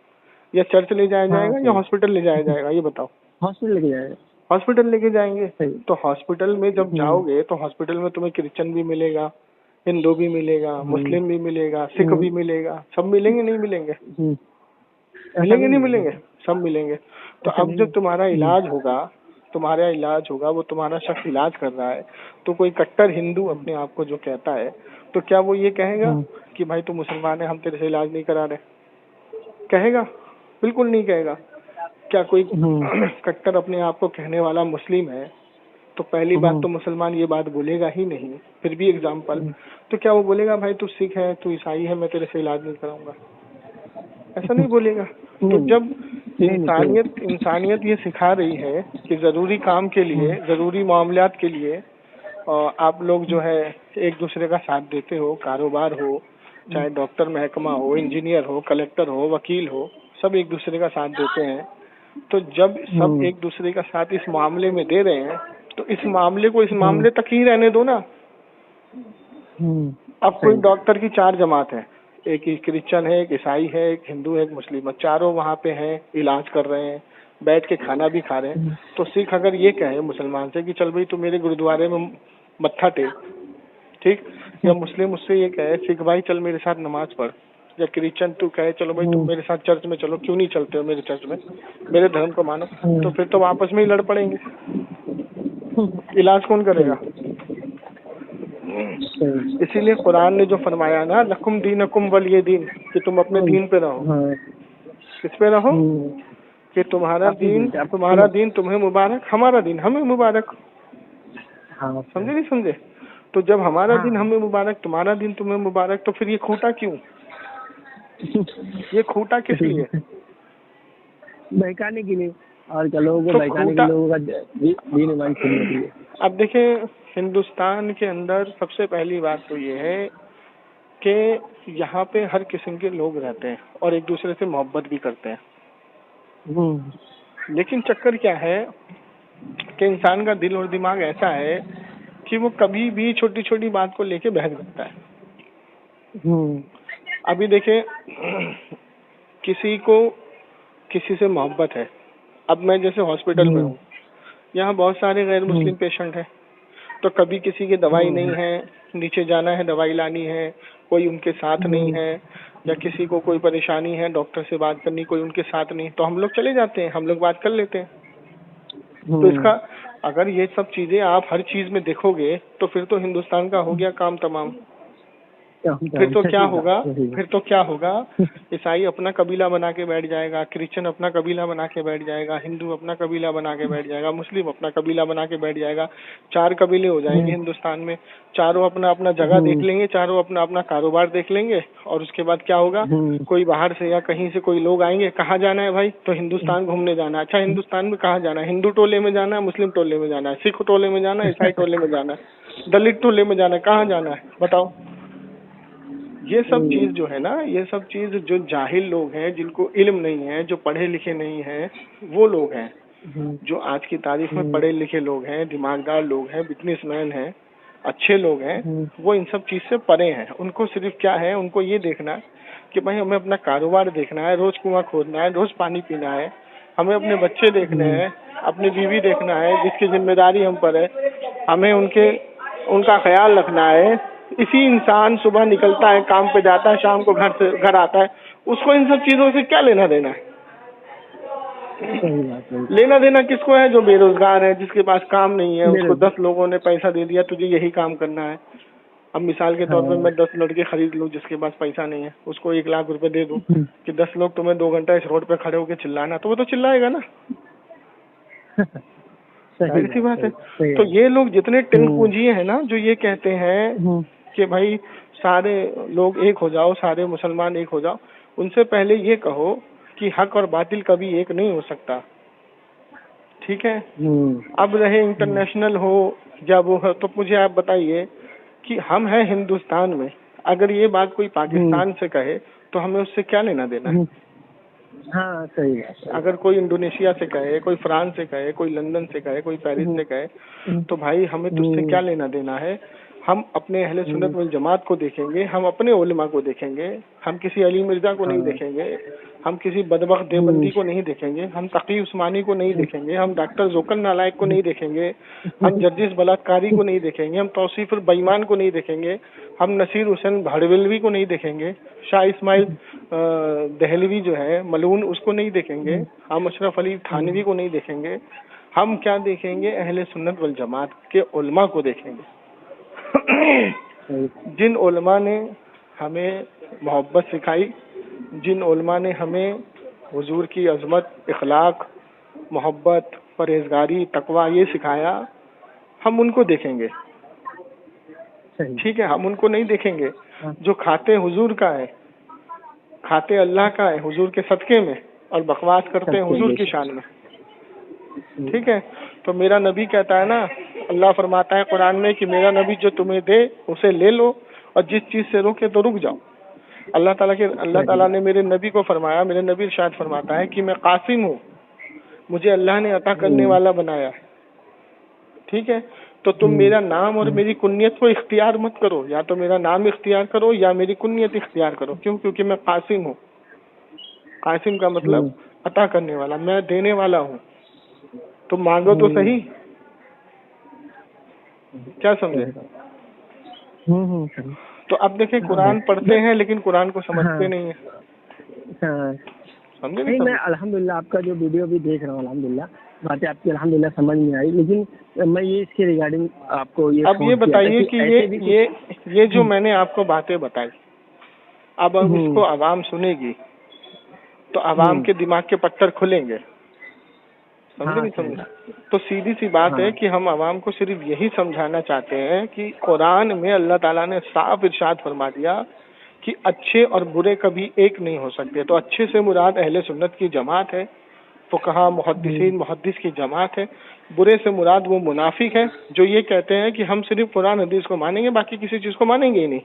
یا چرچ لے جایا جائے گا، یا ہاسپٹل لے جایا جائے گا؟ یہ بتاؤ. ہاسپٹل لے کے جائیں گے. تو ہاسپٹل میں جب جاؤ گے تو ہاسپٹل میں تمہیں کرسچن بھی ملے گا، ہندو بھی ملے گا، مسلم بھی ملے گا، سکھ بھی ملے گا. سب ملیں گے نہیں ملیں گے؟ ملیں گے نہیں ملیں گے؟ سب ملیں گے. تو اب جب تمہارا علاج ہوگا، وہ تمہارا شخص علاج کر رہا ہے، تو کوئی کٹر ہندو اپنے آپ کو جو کہتا ہے، تو کیا وہ یہ کہے گا کہ بھائی تو مسلمان ہے، ہم تیرے سے علاج نہیں کرا رہے؟ کہے گا؟ بالکل نہیں کہے گا. کیا کوئی کٹر اپنے آپ کو کہنے والا مسلم ہے تو پہلی بات تو مسلمان یہ بات بولے گا ہی نہیں. پھر بھی اگزامپل، تو کیا وہ بولے گا بھائی تو سکھ ہے، تو عیسائی ہے، میں تیرے سے علاج نہیں کراؤں گا؟ ایسا نہیں بولے گا. تو جب انسانیت یہ سکھا رہی ہے کہ ضروری کام کے لیے، ضروری معاملات کے لیے آپ لوگ جو ہے ایک دوسرے کا ساتھ دیتے ہو، کاروبار ہو، چاہے ڈاکٹر محکمہ ہو، انجینئر ہو، کلیکٹر ہو، وکیل ہو، سب ایک دوسرے کا ساتھ دیتے ہیں. تو جب سب ایک دوسرے کا ساتھ اس معاملے میں دے رہے ہیں تو اس معاملے کو اس معاملے تک ہی رہنے دو نا. اب کوئی ڈاکٹر کی 4 جماعت ہے، ایک کرسچن ہے، ایک عیسائی ہے، ایک ہندو ہے، ایک مسلم، چاروں وہاں پہ ہیں، علاج کر رہے ہیں، بیٹھ کے کھانا بھی کھا رہے ہیں. تو سکھ اگر یہ کہے مسلمان سے کہ چل بھائی تو میرے گرودوارے میں متھا ٹیک، ٹھیک، یا مسلم اس سے یہ کہے سکھ بھائی چل میرے ساتھ نماز پڑھ، یا کرسچن تو کہے چلو بھائی تم میرے ساتھ چرچ میں چلو، کیوں نہیں چلتے ہو میرے چرچ میں، میرے دھرم کو مانو، تو پھر تو آپس میں ہی لڑ پڑیں گے. علاج کون کرے گا؟ اسی لیے قرآن نے جو فرمایا نا لکم دینکم ولی دین، کہ تم اپنے دین پہ رہو. کس پہ رہو؟ کہ تمہارا دین تمہیں مبارک، ہمارا دین ہمیں مبارک. سمجھے نہیں سمجھے؟ تو جب ہمارا دین ہمیں مبارک، تمہارا دین تمہیں مبارک، تو پھر یہ کھوٹا کیوں؟ یہ کھوٹا کس لیے؟ بہکانے کے لیے، اور لوگوں کو بہکانے کے لیے، لوگوں کا دین ایمان چھیننے کے لیے. اب دیکھیں ہندوستان کے اندر سب سے پہلی بات تو یہ ہے کہ یہاں پہ ہر قسم کے لوگ رہتے ہیں اور ایک دوسرے سے محبت بھی کرتے ہیں، لیکن چکر کیا ہے کہ انسان کا دل اور دماغ ایسا ہے کہ وہ کبھی بھی چھوٹی چھوٹی بات کو لے کے بحث کرتا ہے. ابھی دیکھیں، کسی کو کسی سے محبت ہے. اب میں جیسے ہاسپٹل میں ہوں، یہاں بہت سارے غیر مسلم پیشنٹ ہیں، تو کبھی کسی کی دوائی نہیں ہے، نیچے جانا ہے دوائی لانی ہے، کوئی ان کے ساتھ نہیں ہے، یا کسی کو کوئی پریشانی ہے ڈاکٹر سے بات کرنی، کوئی ان کے ساتھ نہیں، تو ہم لوگ چلے جاتے ہیں، ہم لوگ بات کر لیتے ہیں. تو اس کا اگر یہ سب چیزیں آپ ہر چیز میں دیکھو گے تو پھر تو ہندوستان کا ہو گیا کام تمام. پھر تو کیا ہوگا عیسائی اپنا قبیلہ بنا کے بیٹھ جائے گا، کرسچن اپنا قبیلہ بنا کے بیٹھ جائے گا، ہندو اپنا قبیلہ بنا کے بیٹھ جائے گا، مسلم اپنا قبیلہ بنا کے بیٹھ جائے گا. 4 قبیلے ہو جائیں گے ہندوستان میں، چاروں اپنا اپنا جگہ دیکھ لیں گے، چاروں اپنا اپنا کاروبار دیکھ لیں گے، اور اس کے بعد کیا ہوگا، کوئی باہر سے یا کہیں سے کوئی لوگ آئیں گے، کہاں جانا ہے بھائی، تو ہندوستان گھومنے جانا ہے. اچھا ہندوستان میں کہاں جانا ہے؟ ہندو ٹولے میں جانا ہے، مسلم ٹولے میں جانا ہے، سکھ ٹولے میں جانا ہے، عیسائی ٹولے میں جانا ہے، دلت ٹولے میں جانا ہے، کہاں جانا ہے بتاؤ. یہ سب چیز جو ہے نا، یہ سب چیز جو جاہل لوگ ہیں، جن کو علم نہیں ہے، جو پڑھے لکھے نہیں ہیں، وہ لوگ ہیں. جو آج کی تاریخ میں پڑھے لکھے لوگ ہیں، دماغدار لوگ ہیں، بزنس مین ہیں، اچھے لوگ ہیں، وہ ان سب چیز سے پرے ہیں. ان کو صرف کیا ہے، ان کو یہ دیکھنا ہے کہ بھائی ہمیں اپنا کاروبار دیکھنا ہے، روز کنواں کھودنا ہے، روز پانی پینا ہے، ہمیں اپنے بچے دیکھنے ہیں، اپنی بیوی دیکھنا ہے جس کی ذمہ داری ہم پر ہے، ہمیں ان کا خیال رکھنا ہے. اسی انسان صبح نکلتا ہے، کام پہ جاتا ہے، شام کو گھر آتا ہے، اس کو ان سب چیزوں سے کیا لینا دینا ہے؟ لینا دینا کس کو ہے؟ جو بے روزگار ہے، جس کے پاس کام نہیں ہے، اس کو 10 لوگوں نے پیسہ دے دیا تجھے یہی کام کرنا ہے. اب مثال کے طور پہ میں 10 لڑکے خرید لوں جس کے پاس پیسہ نہیں ہے، اس کو 1 لاکھ روپے دے دوں کہ 10 لوگ تمہیں 2 گھنٹہ اس روڈ پہ کھڑے ہو کے چلانا، تو وہ تو چلائے گا نا. ظاہر سی بات ہے. تو یہ لوگ جتنے ٹن پونجی ہیں نا، جو یہ کہتے ہیں کہ بھائی سارے لوگ ایک ہو جاؤ، سارے مسلمان ایک ہو جاؤ، ان سے پہلے یہ کہو کہ حق اور باطل کبھی ایک نہیں ہو سکتا. ٹھیک ہے؟ اب رہے انٹرنیشنل ہو یا وہ ہے، تو مجھے آپ بتائیے کہ ہم ہیں ہندوستان میں، اگر یہ بات کوئی پاکستان سے کہے تو ہمیں اس سے کیا لینا دینا ہے؟ ہاں صحیح ہے. اگر کوئی انڈونیشیا سے کہے، کوئی فرانس سے کہے، کوئی لندن سے کہے، کوئی پیرس سے کہے، تو بھائی ہمیں تو اس سے کیا لینا دینا ہے؟ ہم اپنے اہل سنت والجماعت کو دیکھیں گے، ہم اپنے علماء کو دیکھیں گے، ہم کسی علی مرزا کو نہیں دیکھیں گے، ہم کسی بدبخت دیوبندی کو نہیں دیکھیں گے، ہم تقی عثمانی کو نہیں دیکھیں گے، ہم ڈاکٹر ذوقر نالائق کو نہیں دیکھیں گے، ہم جسٹس بلاکاری کو نہیں دیکھیں گے، ہم توصیف البیمان کو نہیں دیکھیں گے، ہم نصیر حسین بھاڑویلوی کو نہیں دیکھیں گے، شاہ اسماعیل دہلوی جو ہے ملعون اس کو نہیں دیکھیں گے، ہم اشرف علی تھانوی کو نہیں دیکھیں گے. ہم کیا دیکھیں گے؟ اہل سنت والجماعت کے علماء کو دیکھیں گے، جن علماء نے ہمیں محبت سکھائی، جن علماء نے ہمیں حضور کی عظمت، اخلاق، محبت، پرہیزگاری، تقوی یہ سکھایا، ہم ان کو دیکھیں گے. ٹھیک ہے؟ ہم ان کو نہیں دیکھیں گے جو کھاتے حضور کا ہے، کھاتے اللہ کا ہے حضور کے صدقے میں، اور بکواس کرتے ہیں حضور کی شان میں. ٹھیک ہے؟ تو میرا نبی کہتا ہے نا، اللہ فرماتا ہے قرآن میں کہ میرا نبی جو تمہیں دے اسے لے لو، اور جس چیز سے روکے تو رک جاؤ. اللہ تعالیٰ نے میرے نبی کو فرمایا، میرے نبی ارشاد فرماتا ہے کہ میں قاسم ہوں، مجھے اللہ نے عطا کرنے والا بنایا ہے. ٹھیک ہے؟ تو تم میرا نام اور میری کنیت کو اختیار مت کرو، یا تو میرا نام اختیار کرو یا میری کنیت اختیار کرو. کیوں؟ کیونکہ میں قاسم ہوں. قاسم کا مطلب عطا کرنے والا، میں دینے والا ہوں. تم مانگو تو صحیح. کیا سمجھے؟ تو اب دیکھیں قرآن پڑھتے ہیں لیکن قرآن کو سمجھتے نہیں ہیں. سمجھے نہیں؟ میں الحمدللہ آپ کا جو ویڈیو بھی دیکھ رہا ہوں، الحمدللہ باتیں آپ کی الحمدللہ سمجھ میں آئی، لیکن میں یہ اس کے ریگارڈنگ آپ کو اب یہ بتائیے کہ یہ جو میں نے آپ کو باتیں بتائی، اب اس کو عوام سنے گی تو عوام کے دماغ کے پتھر کھلیں گے. سمجھے نہیں سمجھے؟ تو سیدھی سی بات ہے کہ ہم عوام کو صرف یہی سمجھانا چاہتے ہیں کہ قرآن میں اللہ تعالیٰ نے صاف ارشاد فرما دیا کہ اچھے اور برے کبھی ایک نہیں ہو سکتے. تو اچھے سے مراد اہل سنت کی جماعت ہے، فقہا، محدثین، محدث کی جماعت ہے. برے سے مراد وہ منافق ہیں جو یہ کہتے ہیں کہ ہم صرف قرآن حدیث کو مانیں گے، باقی کسی چیز کو مانیں گے ہی نہیں.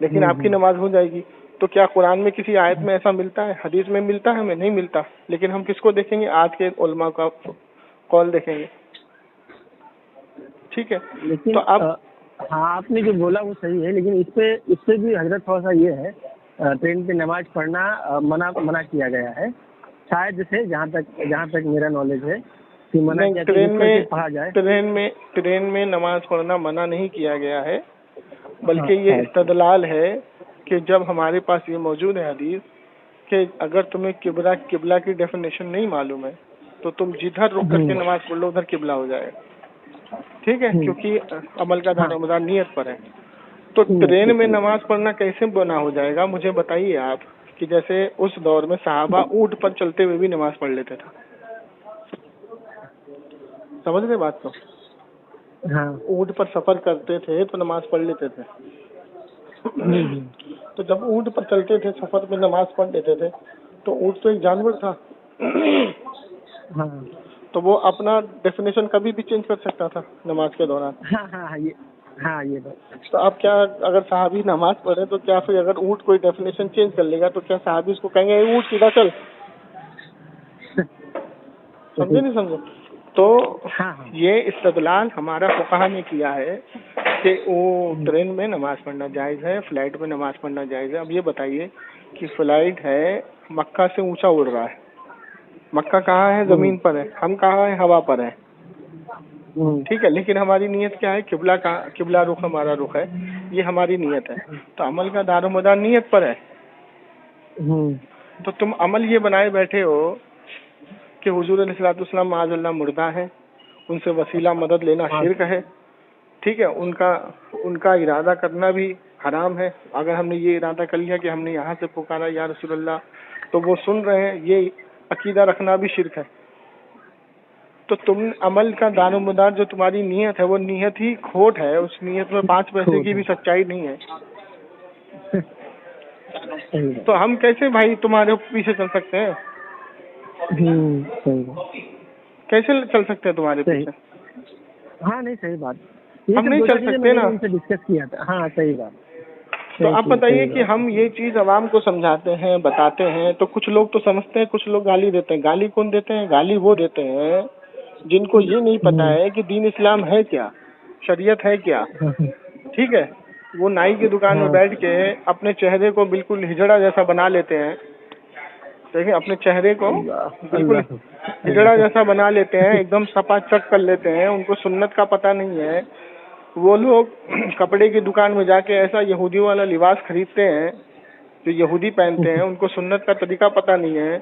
لیکن آپ کی نماز ہو جائے گی. تو کیا قرآن میں کسی آیت میں ایسا ملتا ہے؟ حدیث میں ملتا ہے؟ ہمیں نہیں ملتا. لیکن ہم کس کو دیکھیں گے؟ آج کے علماء کا قول دیکھیں گے. ٹھیک ہے. لیکن تو اب ہاں آپ نے جو بولا وہ صحیح ہے، لیکن اس سے بھی حضرت تھوڑا سا یہ ہے، ٹرین پہ نماز پڑھنا منع کیا گیا ہے شاید سے، جہاں تک میرا نالج ہے کہ منع کیا کہ رک کر کے پڑھا جائے. ٹرین میں نماز پڑھنا منع نہیں کیا گیا ہے، بلکہ یہ استدلال ہے کہ جب ہمارے پاس یہ موجود ہے حدیث کہ اگر تمہیں قبلہ کی ڈیفینیشن نہیں معلوم ہے تو تم جدھر رک کر کے نماز پڑھ لو ادھر قبلہ ہو جائے. ٹھیک ہے، کیونکہ عمل کا دار و مدار نیت پر ہے. تو ٹرین میں نماز پڑھنا کیسے بنا ہو جائے گا؟ مجھے بتائیے آپ کہ جیسے اس دور میں صحابہ اونٹ پر چلتے ہوئے بھی نماز پڑھ لیتے تھے. سمجھ رہے بات کو؟ اونٹ پر سفر کرتے تھے تو نماز پڑھ لیتے تھے. تو جب اونٹ پر چلتے تھے سفر میں نماز پڑھ لیتے تھے تو اونٹ تو ایک جانور تھا، تو وہ اپنا ڈیفینیشن کبھی بھی چینج کر سکتا تھا نماز کے دوران. یہ بات. تو اب کیا اگر صحابی نماز پڑھے تو کیا پھر اگر اونٹ کوئی ڈیفینیشن چینج کر لے گا تو کیا صحابی اس کو کہیں گے اونٹ سیدھا چل؟ سمجھے نہیں سمجھے؟ تو یہ استدلال ہمارا فقہا نے کیا ہے کہ وہ ٹرین میں نماز پڑھنا جائز ہے، فلائٹ میں نماز پڑھنا جائز ہے. اب یہ بتائیے کہ فلائٹ ہے مکہ سے اونچا اڑ رہا ہے، مکہ کہاں ہے؟ زمین پر ہے. ہم کہاں ہیں؟ ہوا پر ہے. ٹھیک ہے، لیکن ہماری نیت کیا ہے؟ قبلہ رخ ہمارا رخ ہے، یہ ہماری نیت ہے. تو عمل کا دار و مدار نیت پر ہے. تو تم عمل یہ بنائے بیٹھے ہو کہ حضور علیہ الصلوۃ والسلام معاذ اللہ مردہ ہے، ان سے وسیلہ مدد لینا شرک ہے. ٹھیک ہے، ان کا ارادہ کرنا بھی حرام ہے. اگر ہم نے یہ ارادہ کر لیا کہ ہم نے یہاں سے پکارا یا رسول اللہ تو وہ سن رہے ہیں، یہ عقیدہ رکھنا بھی شرک ہے. تو تم عمل کا دار و مدار جو تمہاری نیت ہے وہ نیت ہی کھوٹ ہے، اس نیت میں 5 پیسے کی بھی سچائی نہیں ہے. تو ہم کیسے بھائی تمہارے پیچھے چل سکتے ہیں؟ کیسے چل سکتے ہیں تمہارے پیچھے؟ ہاں نہیں صحیح بات، ہم نہیں چل سکتے نا. ڈسکس کیا تھا. ہاں صحیح بات. تو آپ بتائیے کہ ہم یہ چیز عوام کو سمجھاتے ہیں، بتاتے ہیں، تو کچھ لوگ تو سمجھتے ہیں، کچھ لوگ گالی دیتے ہیں. گالی کون دیتے ہیں؟ گالی وہ دیتے ہیں جن کو یہ نہیں پتا ہے کہ دین اسلام ہے کیا، شریعت ہے کیا. ٹھیک ہے، وہ نائی کی دکان میں بیٹھ کے اپنے چہرے کو بالکل ہجڑا جیسا بنا لیتے ہیں. دیکھیں اپنے چہرے کو بالکل ہجڑا جیسا بنا لیتے ہیں، ایک دم سپا چک کر لیتے ہیں. ان کو سنت کا پتہ نہیں ہے. وہ لوگ کپڑے کی دکان میں جا کے ایسا یہودی والا لباس خریدتے ہیں جو یہودی پہنتے ہیں. ان کو سنت کا طریقہ پتہ نہیں ہے.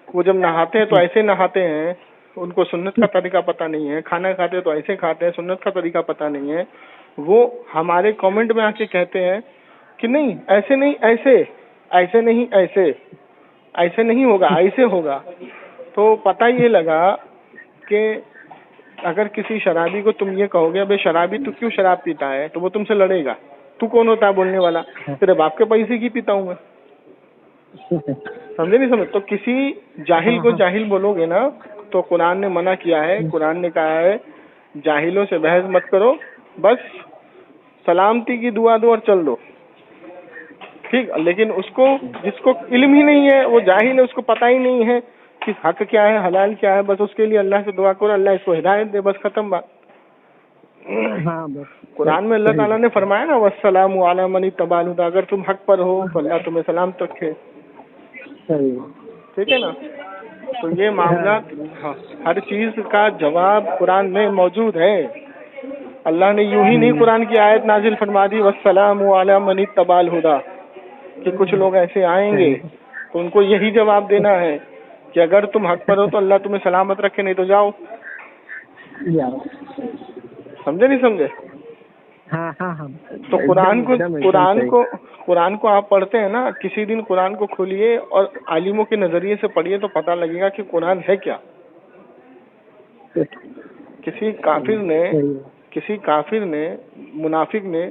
وہ جب نہاتے ہیں تو ایسے نہاتے ہیں، ان کو سنت کا طریقہ پتہ نہیں ہے. کھانا کھاتے تو ایسے کھاتے ہیں، سنت کا طریقہ پتہ نہیں ہے. وہ ہمارے کامنٹ میں آ کے کہتے ہیں کہ نہیں ایسے نہیں، ایسے نہیں، ایسے نہیں ہوگا، ایسے ہوگا. تو پتہ یہ لگا کہ اگر کسی شرابی کو تم یہ کہو گے بھائی شرابی تو کیوں شراب پیتا ہے، تو وہ تم سے لڑے گا. تو کون ہوتا ہے بولنے والا؟ تیرے باپ کے پیسے کی پیتا ہوں میں. سمجھے نہیں سمجھ؟ تو کسی جاہل کو جاہل بولو گے نا تو قرآن نے منع کیا ہے. قرآن نے کہا ہے جاہلوں سے بحث مت کرو، بس سلامتی کی دعا دو اور چل دو. ٹھیک، لیکن اس کو جس کو علم ہی نہیں ہے، وہ جاہل ہے، اس کو پتہ ہی نہیں ہے کہ حق کیا ہے، حلال کیا ہے، بس اس کے لیے اللہ سے دعا کرو اللہ اس کو ہدایت دے، بس ختم بات. قرآن میں اللہ تعالیٰ نے فرمایا نا والسلام علی من اتبع الہدی، اگر تم حق پر ہو تو اللہ تمہیں سلامت رکھے. ٹھیک ہے نا. تو یہ معاملات ہر چیز کا جواب قرآن میں موجود ہے. اللہ نے یوں ہی نہیں قرآن کی آیت نازل فرما دی والسلام علی من اتبع الہدی کہ کچھ لوگ ایسے آئیں گے تو ان کو یہی جواب دینا ہے کہ اگر تم حق پر ہو تو اللہ تمہیں سلامت رکھے، نہیں تو جاؤ. سمجھے نہیں سمجھے؟ تو قرآن کو آپ پڑھتے ہیں نا، کسی دن قرآن کو کھولیے اور عالموں کے نظریے سے پڑھیے تو پتہ لگے گا کہ قرآن ہے کیا. کسی کافر نے منافق نے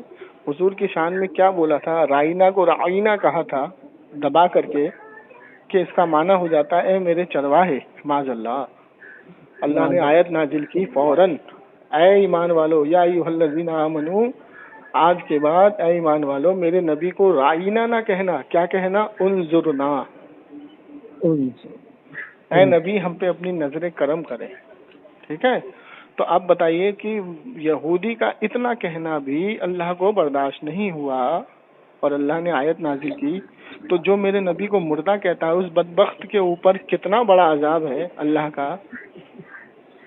حضور کی شان میں کیا بولا تھا؟ رائنا کو رعینہ کہا تھا دبا کر کے، کہ اس کا معنی ہو جاتا ہے اے میرے چرواہے. معاذ اللہ. اللہ نے آیت نازل کی فوراً اے ایمان والو یا ایھا الذین آمنو آج کے بعد اے ایمان والو میرے نبی کو رائنا نہ کہنا، کیا کہنا؟ انظرنا. اے نبی ہم پہ اپنی نظر کرم کرے. ٹھیک ہے. تو آپ بتائیے کہ یہودی کا اتنا کہنا بھی اللہ کو برداشت نہیں ہوا اور اللہ نے آیت نازل کی، تو جو میرے نبی کو مردہ کہتا ہے اس بدبخت کے اوپر کتنا بڑا عذاب ہے اللہ کا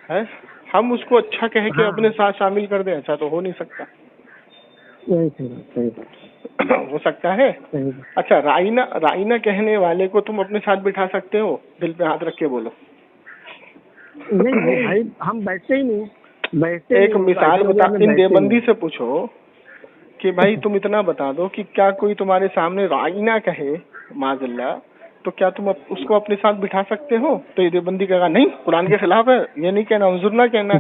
ہے. ہم اس کو اچھا کہہ کے اپنے ساتھ شامل کر دیں، ایسا تو ہو نہیں سکتا. ہو سکتا ہے؟ اچھا رائنا کہنے والے کو تم اپنے ساتھ بٹھا سکتے ہو؟ دل پہ ہاتھ رکھ کے بولو. نہیں بھائی ہم بیٹھتے ہی نہیں. ایک مثال بتا، ان دیوبندی سے پوچھو کہ بھائی تم اتنا بتا دو کہ کیا کوئی تمہارے سامنے رائنا کہے معاذ اللہ، تو کیا تم اس کو اپنے ساتھ بٹھا سکتے ہو؟ تو یہ دیوبندی کہے گا نہیں قرآن کے خلاف ہے، یہ نہیں کہنا، انظرنا کہنا.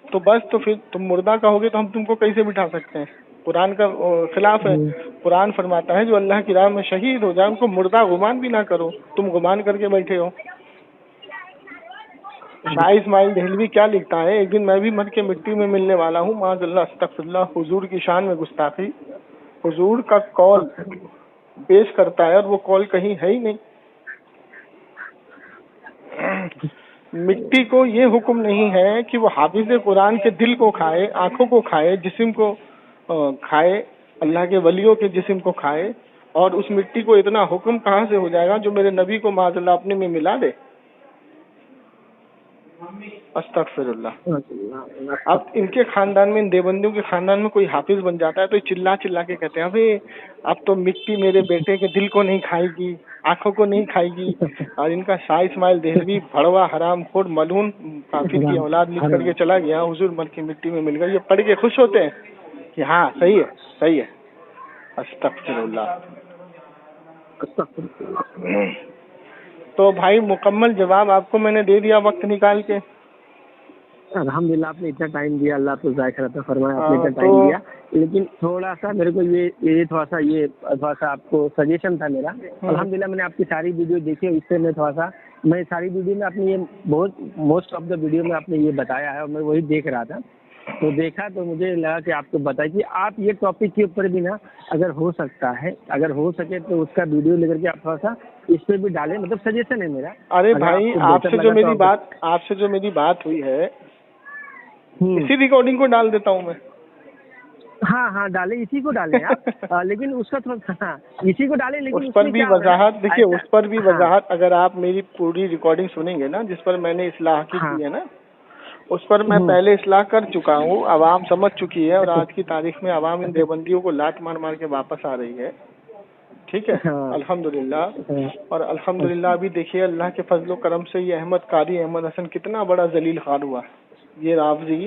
تو بس تو پھر تم مردہ کہو گے تو ہم تم کو کیسے بٹھا سکتے ہیں؟ قرآن کا خلاف ہے. قرآن فرماتا ہے جو اللہ کی راہ میں شہید ہو جائے ان کو مردہ گمان بھی نہ کرو، تم گمان کر کے بیٹھے ہو. شاہ اسماعیل دہلوی کیا لکھتا ہے؟ ایک دن میں بھی مر کے مٹی میں ملنے والا ہوں، معاذ اللہ استغفر اللہ. حضور کی شان میں گستاخی، حضور کا قول پیش کرتا ہے اور وہ قول کہیں ہے ہی نہیں. مٹی کو یہ حکم نہیں ہے کہ وہ حافظ قرآن کے دل کو کھائے، آنکھوں کو کھائے، جسم کو کھائے، اللہ کے ولیوں کے جسم کو کھائے. اور اس مٹی کو اتنا حکم کہاں سے ہو جائے گا جو میرے نبی کو معاذ اللہ اپنے میں ملا دے؟ استغفر اللہ. اب ان کے خاندان میں، ان دیوبندیوں کے خاندان میں کوئی حافظ بن جاتا ہے تو چلا چلا کے کہتے ہیں ابھی اب تو مٹی میرے بیٹے کے دل کو نہیں کھائے گی، آنکھوں کو نہیں کھائے گی. اور ان کا شاہ اسماعیل دہلوی بھڑوا حرام خور ملعون کافر کی اولاد لکھ کر کے چلا گیا حضور مر کی مٹی میں مل گیا. یہ پڑھ کے خوش ہوتے ہیں کہ ہاں صحیح ہے صحیح ہے. استغفر اللہ. تو بھائی مکمل جواب آپ کو میں نے دے دیا وقت نکال کے. الحمدللہ آپ نے اتنا ٹائم دیا، اللہ تو ذائقہ عطا فرمائے، آپ نے اتنا ٹائم دیا. لیکن تھوڑا سا میرے کو یہ تھوڑا سا آپ کو سجیشن تھا میرا. الحمدللہ میں نے آپ کی ساری ویڈیو دیکھی، اس سے میں ساری ویڈیو میں آپ نے یہ بہت موسٹ آف دا ویڈیو میں آپ نے یہ بتایا ہے اور میں وہی دیکھ رہا تھا. تو دیکھا تو مجھے لگا کہ آپ کو بتائیں کہ آپ یہ ٹاپک کے اوپر بھی نا اگر ہو سکتا ہے، اگر ہو سکے تو اس کا ویڈیو لے کر کے آپ تھوڑا سا اس پہ بھی ڈالیں، مطلب سجیشن ہے میرا. ارے بھائی آپ سے جو میری بات ہوئی ہے اسی ریکارڈنگ کو ڈال دیتا ہوں میں. ہاں ڈالیں، اسی کو ڈالیں آپ. لیکن اس کا تھوڑا اسی کو ڈالیں، لیکن اس پر بھی وضاحت دیکھیے، اس پر بھی وضاحت اگر آپ میری پوری ریکارڈنگ سنیں گے نا جس پر میں نے اصلاح کی ہے نا، اس پر میں پہلے اصلاح کر چکا ہوں، عوام سمجھ چکی ہے. اور آج کی تاریخ میں عوام ان دیوبندیوں کو لات مار مار کے واپس آ رہی ہے. ٹھیک ہے الحمدللہ. اور الحمدللہ ابھی دیکھیے اللہ کے فضل و کرم سے یہ احمد قاری احمد حسن کتنا بڑا ذلیل خوار ہوا. یہ رافضی،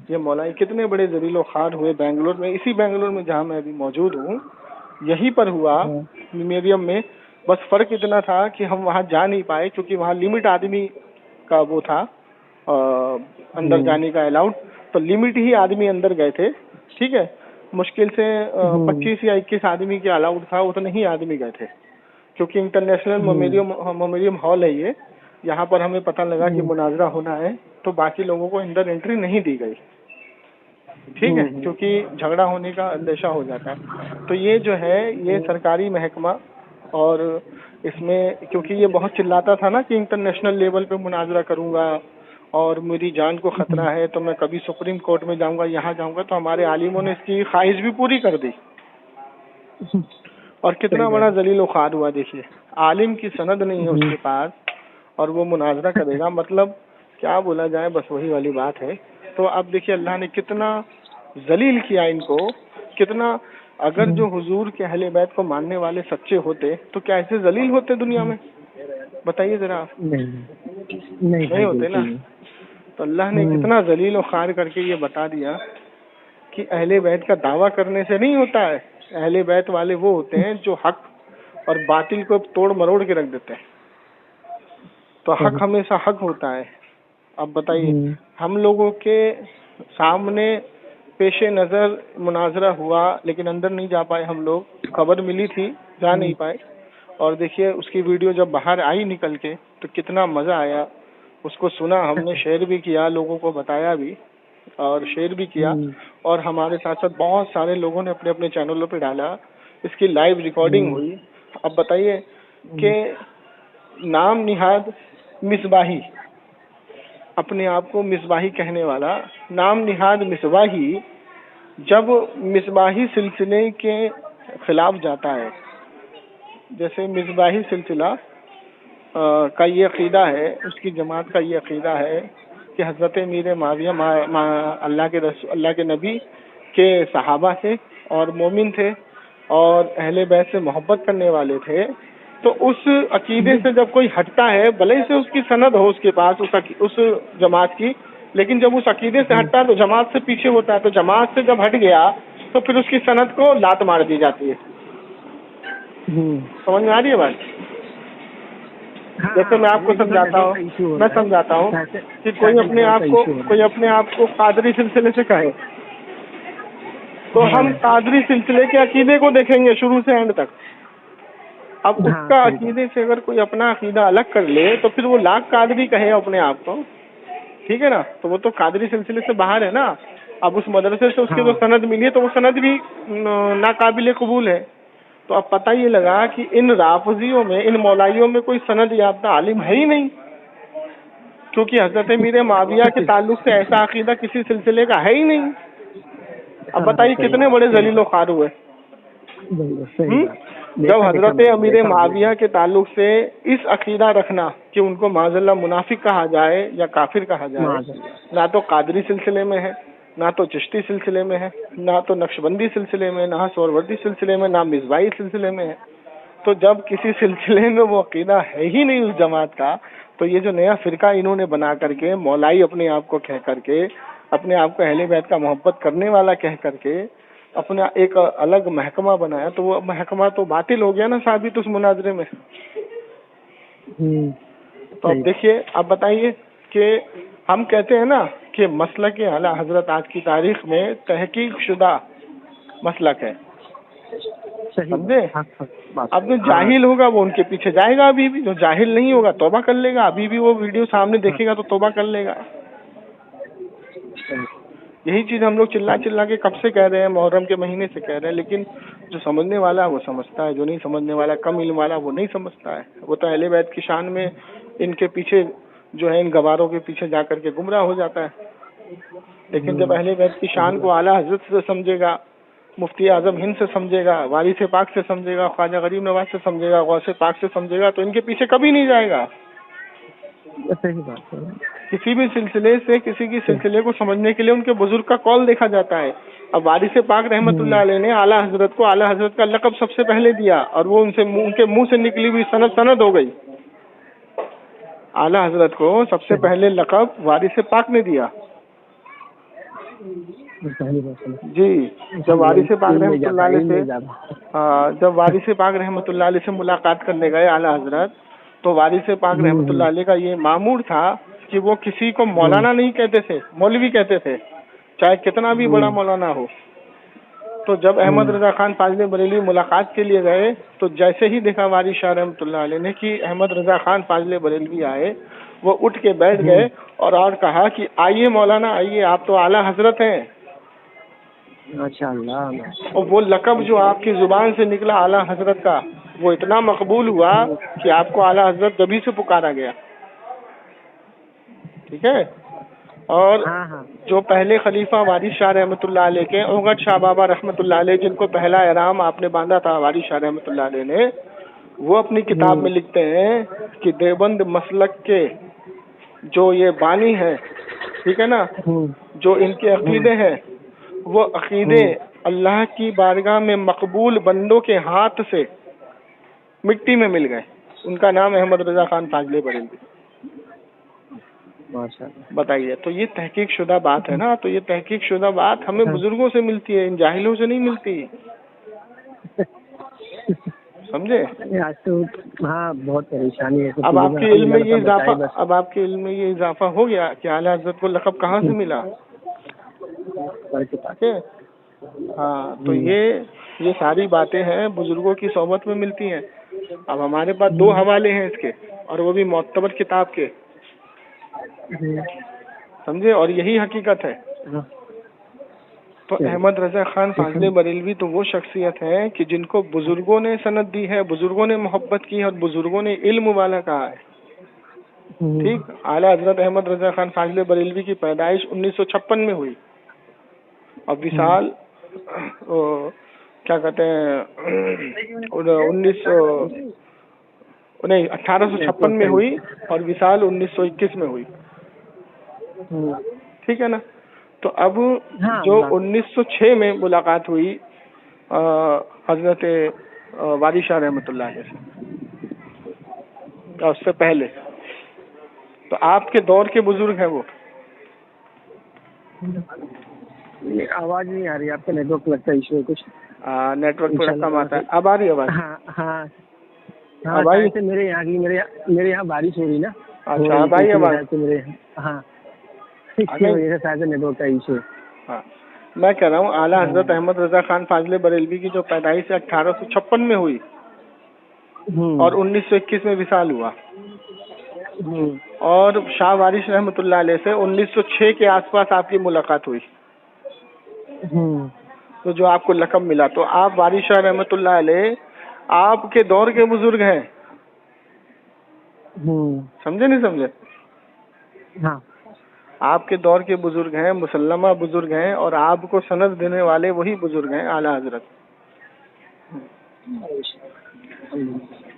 یہ مولائی کتنے بڑے ذلیل و خوار ہوئے بنگلور میں، اسی بنگلور میں جہاں میں ابھی موجود ہوں یہیں پر ہوا میڈیم میں. بس فرق اتنا تھا کہ ہم وہاں جا نہیں پائے کیونکہ وہاں لمٹ آدمی کا وہ تھا اندر جانے کا الاؤڈ، تو لمٹ ہی آدمی اندر گئے تھے. ٹھیک ہے، مشکل سے 25 یا 21 آدمی کے الاؤڈ تھا، اتنے ہی آدمی گئے تھے کیونکہ انٹرنیشنل مومیڈیم ہال ہے یہ. یہاں پر ہمیں پتہ لگا کہ مناظرہ ہونا ہے تو باقی لوگوں کو اندر انٹری نہیں دی گئی. ٹھیک ہے، کیونکہ جھگڑا ہونے کا اندیشہ ہو جاتا ہے. تو یہ جو ہے یہ سرکاری محکمہ، اور اس میں کیونکہ یہ بہت چلاتا تھا نا کہ انٹرنیشنل لیول پہ مناظرہ کروں گا اور میری جان کو خطرہ ہے تو میں کبھی سپریم کورٹ میں جاؤں گا، یہاں جاؤں گا، تو ہمارے عالموں نے اس کی خواہش بھی پوری کر دی. اور کتنا بڑا ذلیل و خوار ہوا. دیکھیے عالم کی سند نہیں ہے اس کے پاس اور وہ مناظرہ کرے گا، مطلب کیا بولا جائے، بس وہی والی بات ہے. تو اب دیکھیے اللہ نے کتنا ذلیل کیا ان کو، کتنا. اگر جو حضور کے اہل بیت کو ماننے والے سچے ہوتے تو کیا ایسے ذلیل ہوتے دنیا میں؟ بتائیے ذرا. نہیں ہوتے نا. تو اللہ نے کتنا ذلیل و خوار کر کے یہ بتا دیا کہ اہل بیت کا دعویٰ کرنے سے نہیں ہوتا ہے. اہل بیت والے وہ ہوتے ہیں جو حق اور باطل کو توڑ مروڑ کے رکھ دیتے ہیں. تو حق ہمیشہ حق ہوتا ہے. اب بتائیے ہم لوگوں کے سامنے پیش نظر مناظرہ ہوا لیکن اندر نہیں جا پائے ہم لوگ، خبر ملی تھی جا نہیں پائے. اور دیکھیے اس کی ویڈیو جب باہر آئی نکل کے تو کتنا مزہ آیا. اس کو سنا ہم نے، شیئر بھی کیا، لوگوں کو بتایا بھی. اور شیئر بھی کیا, اور ہمارے ساتھ ساتھ بہت سارے لوگوں نے اپنے اپنے چینلوں پہ ڈالا, اس کی لائیو ریکارڈنگ ہوئی. اب بتائیے کہ نام نہاد مصباحی, اپنے آپ کو مصباحی کہنے والا, نام نہاد مصباحی جب مصباحی سلسلے کے خلاف جاتا ہے, جیسے مصباحی سلسلہ کا یہ عقیدہ ہے, اس کی جماعت کا یہ عقیدہ ہے کہ حضرت امیر معاویہ اللہ کے نبی کے صحابہ تھے اور مومن تھے اور اہل بیت سے محبت کرنے والے تھے. تو اس عقیدے سے جب کوئی ہٹتا ہے, بھلے ہی سے اس کی سند ہو اس کے پاس اس جماعت کی, لیکن جب اس عقیدے سے ہٹتا ہے تو جماعت سے پیچھے ہوتا ہے. تو جماعت سے جب ہٹ گیا تو پھر اس کی سند کو لات مار دی جاتی ہے. سمجھ میں آ رہی ہے بات؟ جیسے میں آپ کو سمجھاتا ہوں کہ کوئی اپنے آپ کو قادری سلسلے سے کہے تو ہم قادری سلسلے کے عقیدے کو دیکھیں گے شروع سے اینڈ تک. اب اس کا عقیدے سے اگر کوئی اپنا عقیدہ الگ کر لے تو پھر وہ لاکھ قادری کہے اپنے آپ کو, ٹھیک ہے نا, تو وہ تو قادری سلسلے سے باہر ہے نا. اب اس مدرسے سے اس کی جو سند ملی ہے تو وہ سند بھی ناقابل قبول ہے. تو اب پتہ یہ لگا کہ ان رافضیوں میں, ان مولائیوں میں کوئی سند یافتہ عالم ہے ہی نہیں, کیونکہ حضرت امیر معاویہ کے تعلق سے ایسا عقیدہ کسی سلسلے کا ہے ہی نہیں. اب بتائیے کتنے بڑے ذلیل و خوار ہوئے. جب حضرت امیر معاویہ کے تعلق سے اس عقیدہ رکھنا کہ ان کو معاذ اللہ منافق کہا جائے یا کافر کہا جائے, نہ تو قادری سلسلے میں ہے, نہ تو چشتی سلسلے میں ہے, نہ تو نقشبندی سلسلے میں, نہ سہروردی سلسلے میں, نہ مصباحی سلسلے میں ہے. تو جب کسی سلسلے میں وہ عقیدہ ہے ہی نہیں اس جماعت کا, تو یہ جو نیا فرقہ انہوں نے بنا کر کے, مولائی اپنے آپ کو کہہ کر کے, اپنے آپ کو اہل بیت کا محبت کرنے والا کہہ کر کے اپنا ایک الگ محکمہ بنایا, تو وہ محکمہ تو باطل ہو گیا نا ثابت اس مناظرے میں. تو اب دیکھیے, اب بتائیے کہ ہم کہتے ہیں نا کہ مسلک اعلیٰ حضرت آج کی تاریخ میں تحقیق شدہ مسلک ہے, سمجھے. اب جو جاہل ہوگا وہ ان کے پیچھے جائے گا, ابھی بھی جو جاہل نہیں ہوگا توبہ کر لے گا, ابھی بھی وہ ویڈیو سامنے دیکھے گا تو توبہ کر لے گا. یہی چیز ہم لوگ چلا کے کب سے کہہ رہے ہیں, محرم کے مہینے سے کہہ رہے ہیں, لیکن جو سمجھنے والا ہے وہ سمجھتا ہے, جو نہیں سمجھنے والا, کم علم والا, وہ نہیں سمجھتا ہے. وہ تو اہل بیت کی شان میں ان کے پیچھے جو ہے, ان گواروں کے پیچھے جا کر کے گمراہ ہو جاتا ہے. لیکن جب اہل بیت کی شان کو اعلیٰ حضرت سے سمجھے گا, مفتی اعظم ہند سے سمجھے گا, وارث پاک سے سمجھے گا, خواجہ غریب نواز سے سمجھے گا, غوث پاک سے سمجھے گا, تو ان کے پیچھے کبھی نہیں جائے گا. صحیح بات ہے. کسی بھی سلسلے سے کسی کی سلسلے کو سمجھنے کے لیے ان کے بزرگ کا قول دیکھا جاتا ہے. اب وارث پاک رحمۃ اللہ علیہ نے اعلیٰ حضرت کو اعلیٰ حضرت کا لقب سب سے پہلے دیا, اور وہ ان کے منہ سے نکلی ہوئی سند ہو گئی. اعلیٰ حضرت کو سب سے پہلے لقب وارث پاک نے دیا. جی, جب وارث پاک رحمۃ اللہ علیہ سے ملاقات کرنے گئے اعلیٰ حضرت, تو وارث پاک رحمۃ اللہ علیہ کا یہ معمول تھا کہ وہ کسی کو مولانا نہیں کہتے تھے, مولوی کہتے تھے, چاہے کتنا بھی بڑا مولانا ہو. تو جب احمد رضا خان فاضل بریلوی ملاقات کے لیے گئے, تو جیسے ہی دیکھا وارث شاہ رحمۃ اللہ علیہ نے کہ احمد رضا خان فاضل بریلوی آئے, وہ اٹھ کے بیٹھ گئے اور کہا کہ آئیے مولانا آئیے, آپ تو اعلیٰ حضرت ہیں. ماشاء اللہ. اور وہ لقب جو آپ کی زبان سے نکلا اعلیٰ حضرت کا, وہ اتنا مقبول ہوا کہ آپ کو اعلیٰ حضرت جبھی سے پکارا گیا. ٹھیک ہے. اور جو پہلے خلیفہ وارث شاہ رحمۃ اللہ علیہ کے, اونگٹ شاہ بابا رحمۃ اللہ علیہ, جن کو پہلا احرام آپ نے باندھا تھا وارث شاہ رحمۃ اللہ علیہ نے, وہ اپنی کتاب میں لکھتے ہیں کہ دیوبند مسلک کے جو یہ بانی ہے, ٹھیک ہے نا, جو ان کے عقیدے ہیں, وہ عقیدے اللہ کی بارگاہ میں مقبول بندوں کے ہاتھ سے مٹی میں مل گئے. ان کا نام احمد رضا خان فاضل بریلوی. بتائیے, تو یہ تحقیق شدہ بات ہے نا. تو یہ تحقیق شدہ بات ہمیں بزرگوں سے ملتی ہے, ان جاہلوں سے نہیں ملتی. سمجھے. آج تو ہاں بہت پریشانی ہے. اب آپ کے علم میں یہ اضافہ ہو گیا کہ اعلیٰ حضرت کو لقب کہاں سے ملا. ہاں, تو یہ ساری باتیں ہیں بزرگوں کی صحبت میں ملتی ہیں. اب ہمارے پاس 2 حوالے ہیں اس کے, اور وہ بھی معتبر کتاب کے, سمجھے, اور یہی حقیقت ہے. تو احمد رضا خان فاضل بریلوی تو وہ شخصیت ہیں کہ جن کو بزرگوں نے سند دی ہے, بزرگوں نے محبت کی ہے اور بزرگوں نے علم والا کہا ہے. ٹھیک, اعلیٰ حضرت احمد رضا خان فاضل بریلوی کی پیدائش 1956 میں ہوئی اور وصال کیا کہتے ہیں 1856 میں ہوئی اور وصال 1921 میں ہوئی. ٹھیک ہے نا. تو اب جو 1906 میں ملاقات ہوئی حضرت واری شاہ رحمۃ اللہ علیہ سے, اور اس سے پہلے تو آپ کے دور کے بزرگ ہیں وہ. آواز نہیں آ رہی آپ کا, نیٹ ورک لگتا ہے ایشو ہے کچھ. نیٹ ورک تھوڑا کم آتا ہے. اب آ رہی آواز؟ ہاں بھائی میرے یہاں کی میرے یہاں بارش ہو رہی نا. اچھا بھائی آواز میرے ہاں اس کی وجہ سے شاید نیٹ ورک کا ایشو ہے. ہاں میں کہہ رہا ہوں اعلیٰ حضرت احمد رضا خان فاضل بریلوی کی جو پیدائش 1856 میں ہوئی اور 1921 میں وصال ہوا, اور شاہ وارث رحمۃ اللہ علیہ سے 1906 کے آس پاس آپ کی ملاقات ہوئی. تو جو آپ کو لقب ملا, تو آپ وارث شاہ رحمۃ اللہ علیہ آپ کے دور کے بزرگ ہیں. سمجھے نہیں سمجھے؟ ہاں آپ کے دور کے بزرگ ہیں, مسلمہ بزرگ ہیں, اور آپ کو سند دینے والے وہی بزرگ ہیں اعلیٰ حضرت.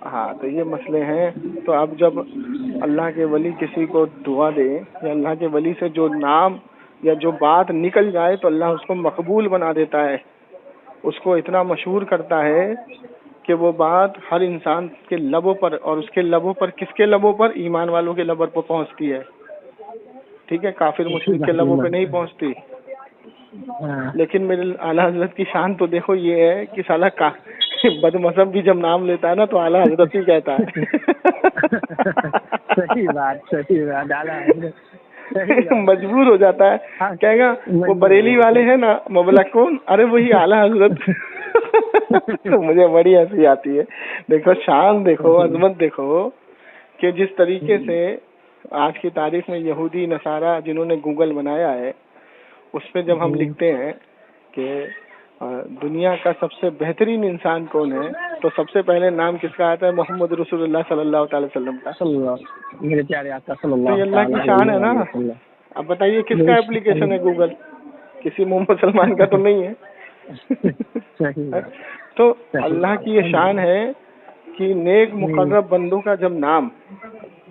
ہاں تو یہ مسئلے ہیں. تو اب جب اللہ کے ولی کسی کو دعا دے یا اللہ کے ولی سے جو نام یا جو بات نکل جائے تو اللہ اس کو مقبول بنا دیتا ہے, اس کو اتنا مشہور کرتا ہے کہ وہ بات ہر انسان کے لبوں پر, اور اس کے لبوں پر کس کے لبوں پر؟ ایمان والوں کے لبوں پر پہنچتی ہے. ٹھیک ہے, کافر مشرک کے لبوں پہ نہیں پہنچتی. لیکن میرے اعلیٰ حضرت کی شان تو دیکھو یہ ہے کہ سالہ بد مذہب بھی جب نام لیتا ہے نا تو اعلیٰ حضرت ہی کہتا ہے. صحیح بات اعلیٰ حضرت مجبور ہو جاتا ہے, کہے گا وہ بریلی والے ہیں نا مبلغ کون, ارے وہی اعلیٰ حضرت. مجھے بڑی ہنسی آتی ہے. دیکھو شان دیکھو, عظمت دیکھو کہ جس طریقے سے آج کی تاریخ میں یہودی نصارہ جنہوں نے گوگل بنایا ہے اس پہ جب ہم لکھتے ہیں کہ دنیا کا سب سے بہترین انسان کون ہے تو سب سے پہلے نام کس کا آتا ہے؟ محمد رسول اللہ صلی اللہ تعالی وسلم کا. میرے پیارے آقا صلی اللہ. تو یہ اللہ کی شان ہے نا. اب بتائیے کس کا اپلیکیشن ہے گوگل؟ کسی مسلمان کا تو نہیں ہے. تو اللہ کی یہ شان ہے کہ نیک مقرب بندوں کا جب نام,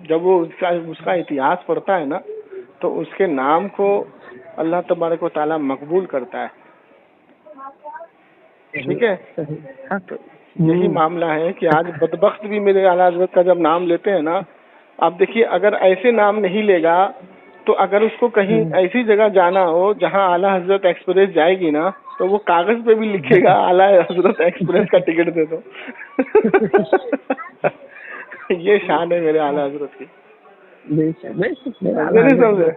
جب وہ اس کا اتہاس پڑھتا ہے نا تو اس کے نام کو اللہ تبارک و تعالیٰ مقبول کرتا ہے. ٹھیک ہے, تو یہی معاملہ ہے کہ آج بدبخت بھی میرے اعلیٰ حضرت کا جب نام لیتے ہیں نا, آپ دیکھیے اگر ایسے نام نہیں لے گا تو اگر اس کو کہیں ایسی جگہ جانا ہو جہاں اعلیٰ حضرت ایکسپریس جائے گی نا تو وہ کاغذ پہ بھی لکھے گا اعلیٰ حضرت ایکسپریس کا ٹکٹ دے دو. یہ شان ہے میرے اعلیٰ حضرت کی. نہیں سمجھے؟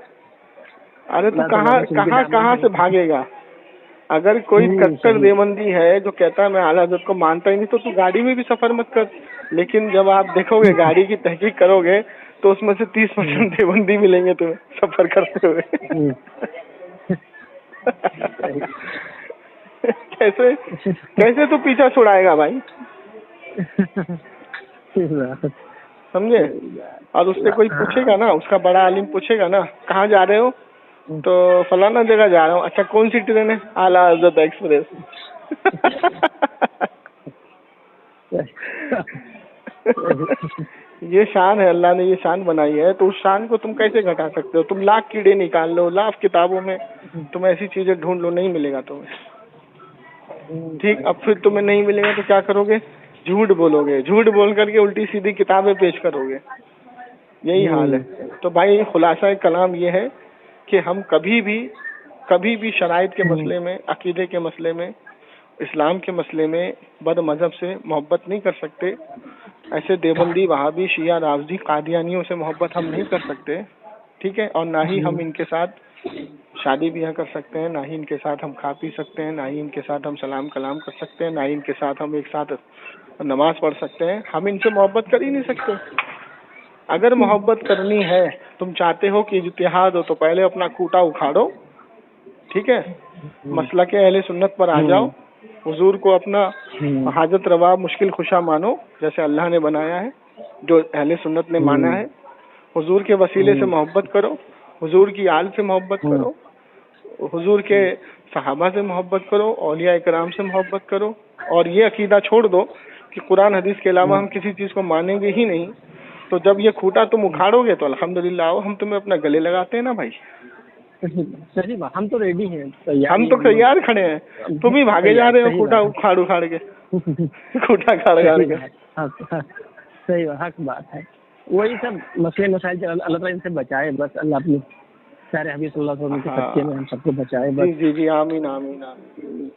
ارے تو کہاں سے بھاگے گا؟ اگر کوئی کٹر دیوبندی ہے جو کہتا ہے میں اعلیٰ حضرت کو مانتا ہی نہیں تو گاڑی میں بھی سفر مت کر. لیکن جب آپ دیکھو گے گاڑی کی تحقیق کرو گے تو اس میں سے 30% دیوبندی ملیں گے تمہیں سفر کرتے ہوئے. کیسے تو پیچھا چھڑائے گا بھائی, سمجھے؟ اور اس سے کوئی پوچھے گا نا, اس کا بڑا عالم پوچھے گا نا کہاں جا رہے ہو تو فلانا جگہ جا رہا ہوں. اچھا کون سی ٹرین ہے؟ اعلیٰ حضرت ایکسپریس. یہ شان ہے, اللہ نے یہ شان بنائی ہے, تو اس شان کو تم کیسے گھٹا سکتے ہو؟ تم لاکھ کیڑے نکال لو, لاکھ کتابوں میں تم ایسی چیزیں ڈھونڈ لو, نہیں ملے گا تمہیں. ٹھیک, اب پھر تمہیں نہیں ملے گا تو کیا کرو گے؟ جھوٹ بولو گے, جھوٹ بول کر کے الٹی سیدھی کتابیں پیش کرو گے. یہی حال ہے. تو بھائی خلاصہ کلام یہ ہے کہ ہم کبھی بھی شرائط کے مسئلے میں, عقیدے کے مسئلے میں, اسلام کے مسئلے میں بد مذہب سے محبت نہیں کر سکتے. ایسے دیوبندی, وہابی, شیعہ, رافضی, قادیانیوں سے محبت ہم نہیں کر سکتے. ٹھیک ہے, اور نہ ہی ہم ان کے ساتھ شادی بیاہ کر سکتے ہیں, نہ ہی ان کے ساتھ ہم کھا پی سکتے ہیں, نہ ہی ان کے ساتھ ہم سلام کلام کر سکتے ہیں, نہ ہی ان کے ساتھ ہم ایک ساتھ نماز پڑھ سکتے ہیں. ہم ان سے محبت کر ہی نہیں سکتے. اگر محبت کرنی ہے, تم چاہتے ہو کہ اتحاد ہو تو پہلے اپنا کوٹا اکھاڑو, ٹھیک ہے, مسلک اہل سنت پر آ جاؤ, حضور کو اپنا حاجت روا مشکل خوشا مانو جیسے اللہ نے بنایا ہے, جو اہل سنت نے مانا ہے. حضور کے وسیلے سے محبت کرو, حضور کی آل سے محبت کرو, حضور کے صحابہ سے محبت کرو, اولیاء کرام سے محبت کرو, اور یہ عقیدہ چھوڑ دو کہ قرآن حدیث کے علاوہ ہم کسی چیز کو مانیں گے ہی نہیں. تو جب یہ کھوٹا تم اکھاڑو گے تو الحمدللہ آؤ, ہم تمہیں اپنا گلے لگاتے ہیں نا بھائی. صحیح بات, ہم تو ریڈی ہیں, ہم تو تیار کھڑے ہیں, تم ہی بھاگے جا رہے ہو کھوٹا اکھاڑ کے, کھوٹا کھاڑ کے. صحیح بات, حق بات ہے. وہی سب مسئلے مسائل جو اللہ تعالیٰ ان سے بچائے, بس اللہ اپنے پیارے حبیب صلی اللہ علیہ وسلم کے صدقے میں ہم سب کو بچائے. جی جی آمین آمین آمین.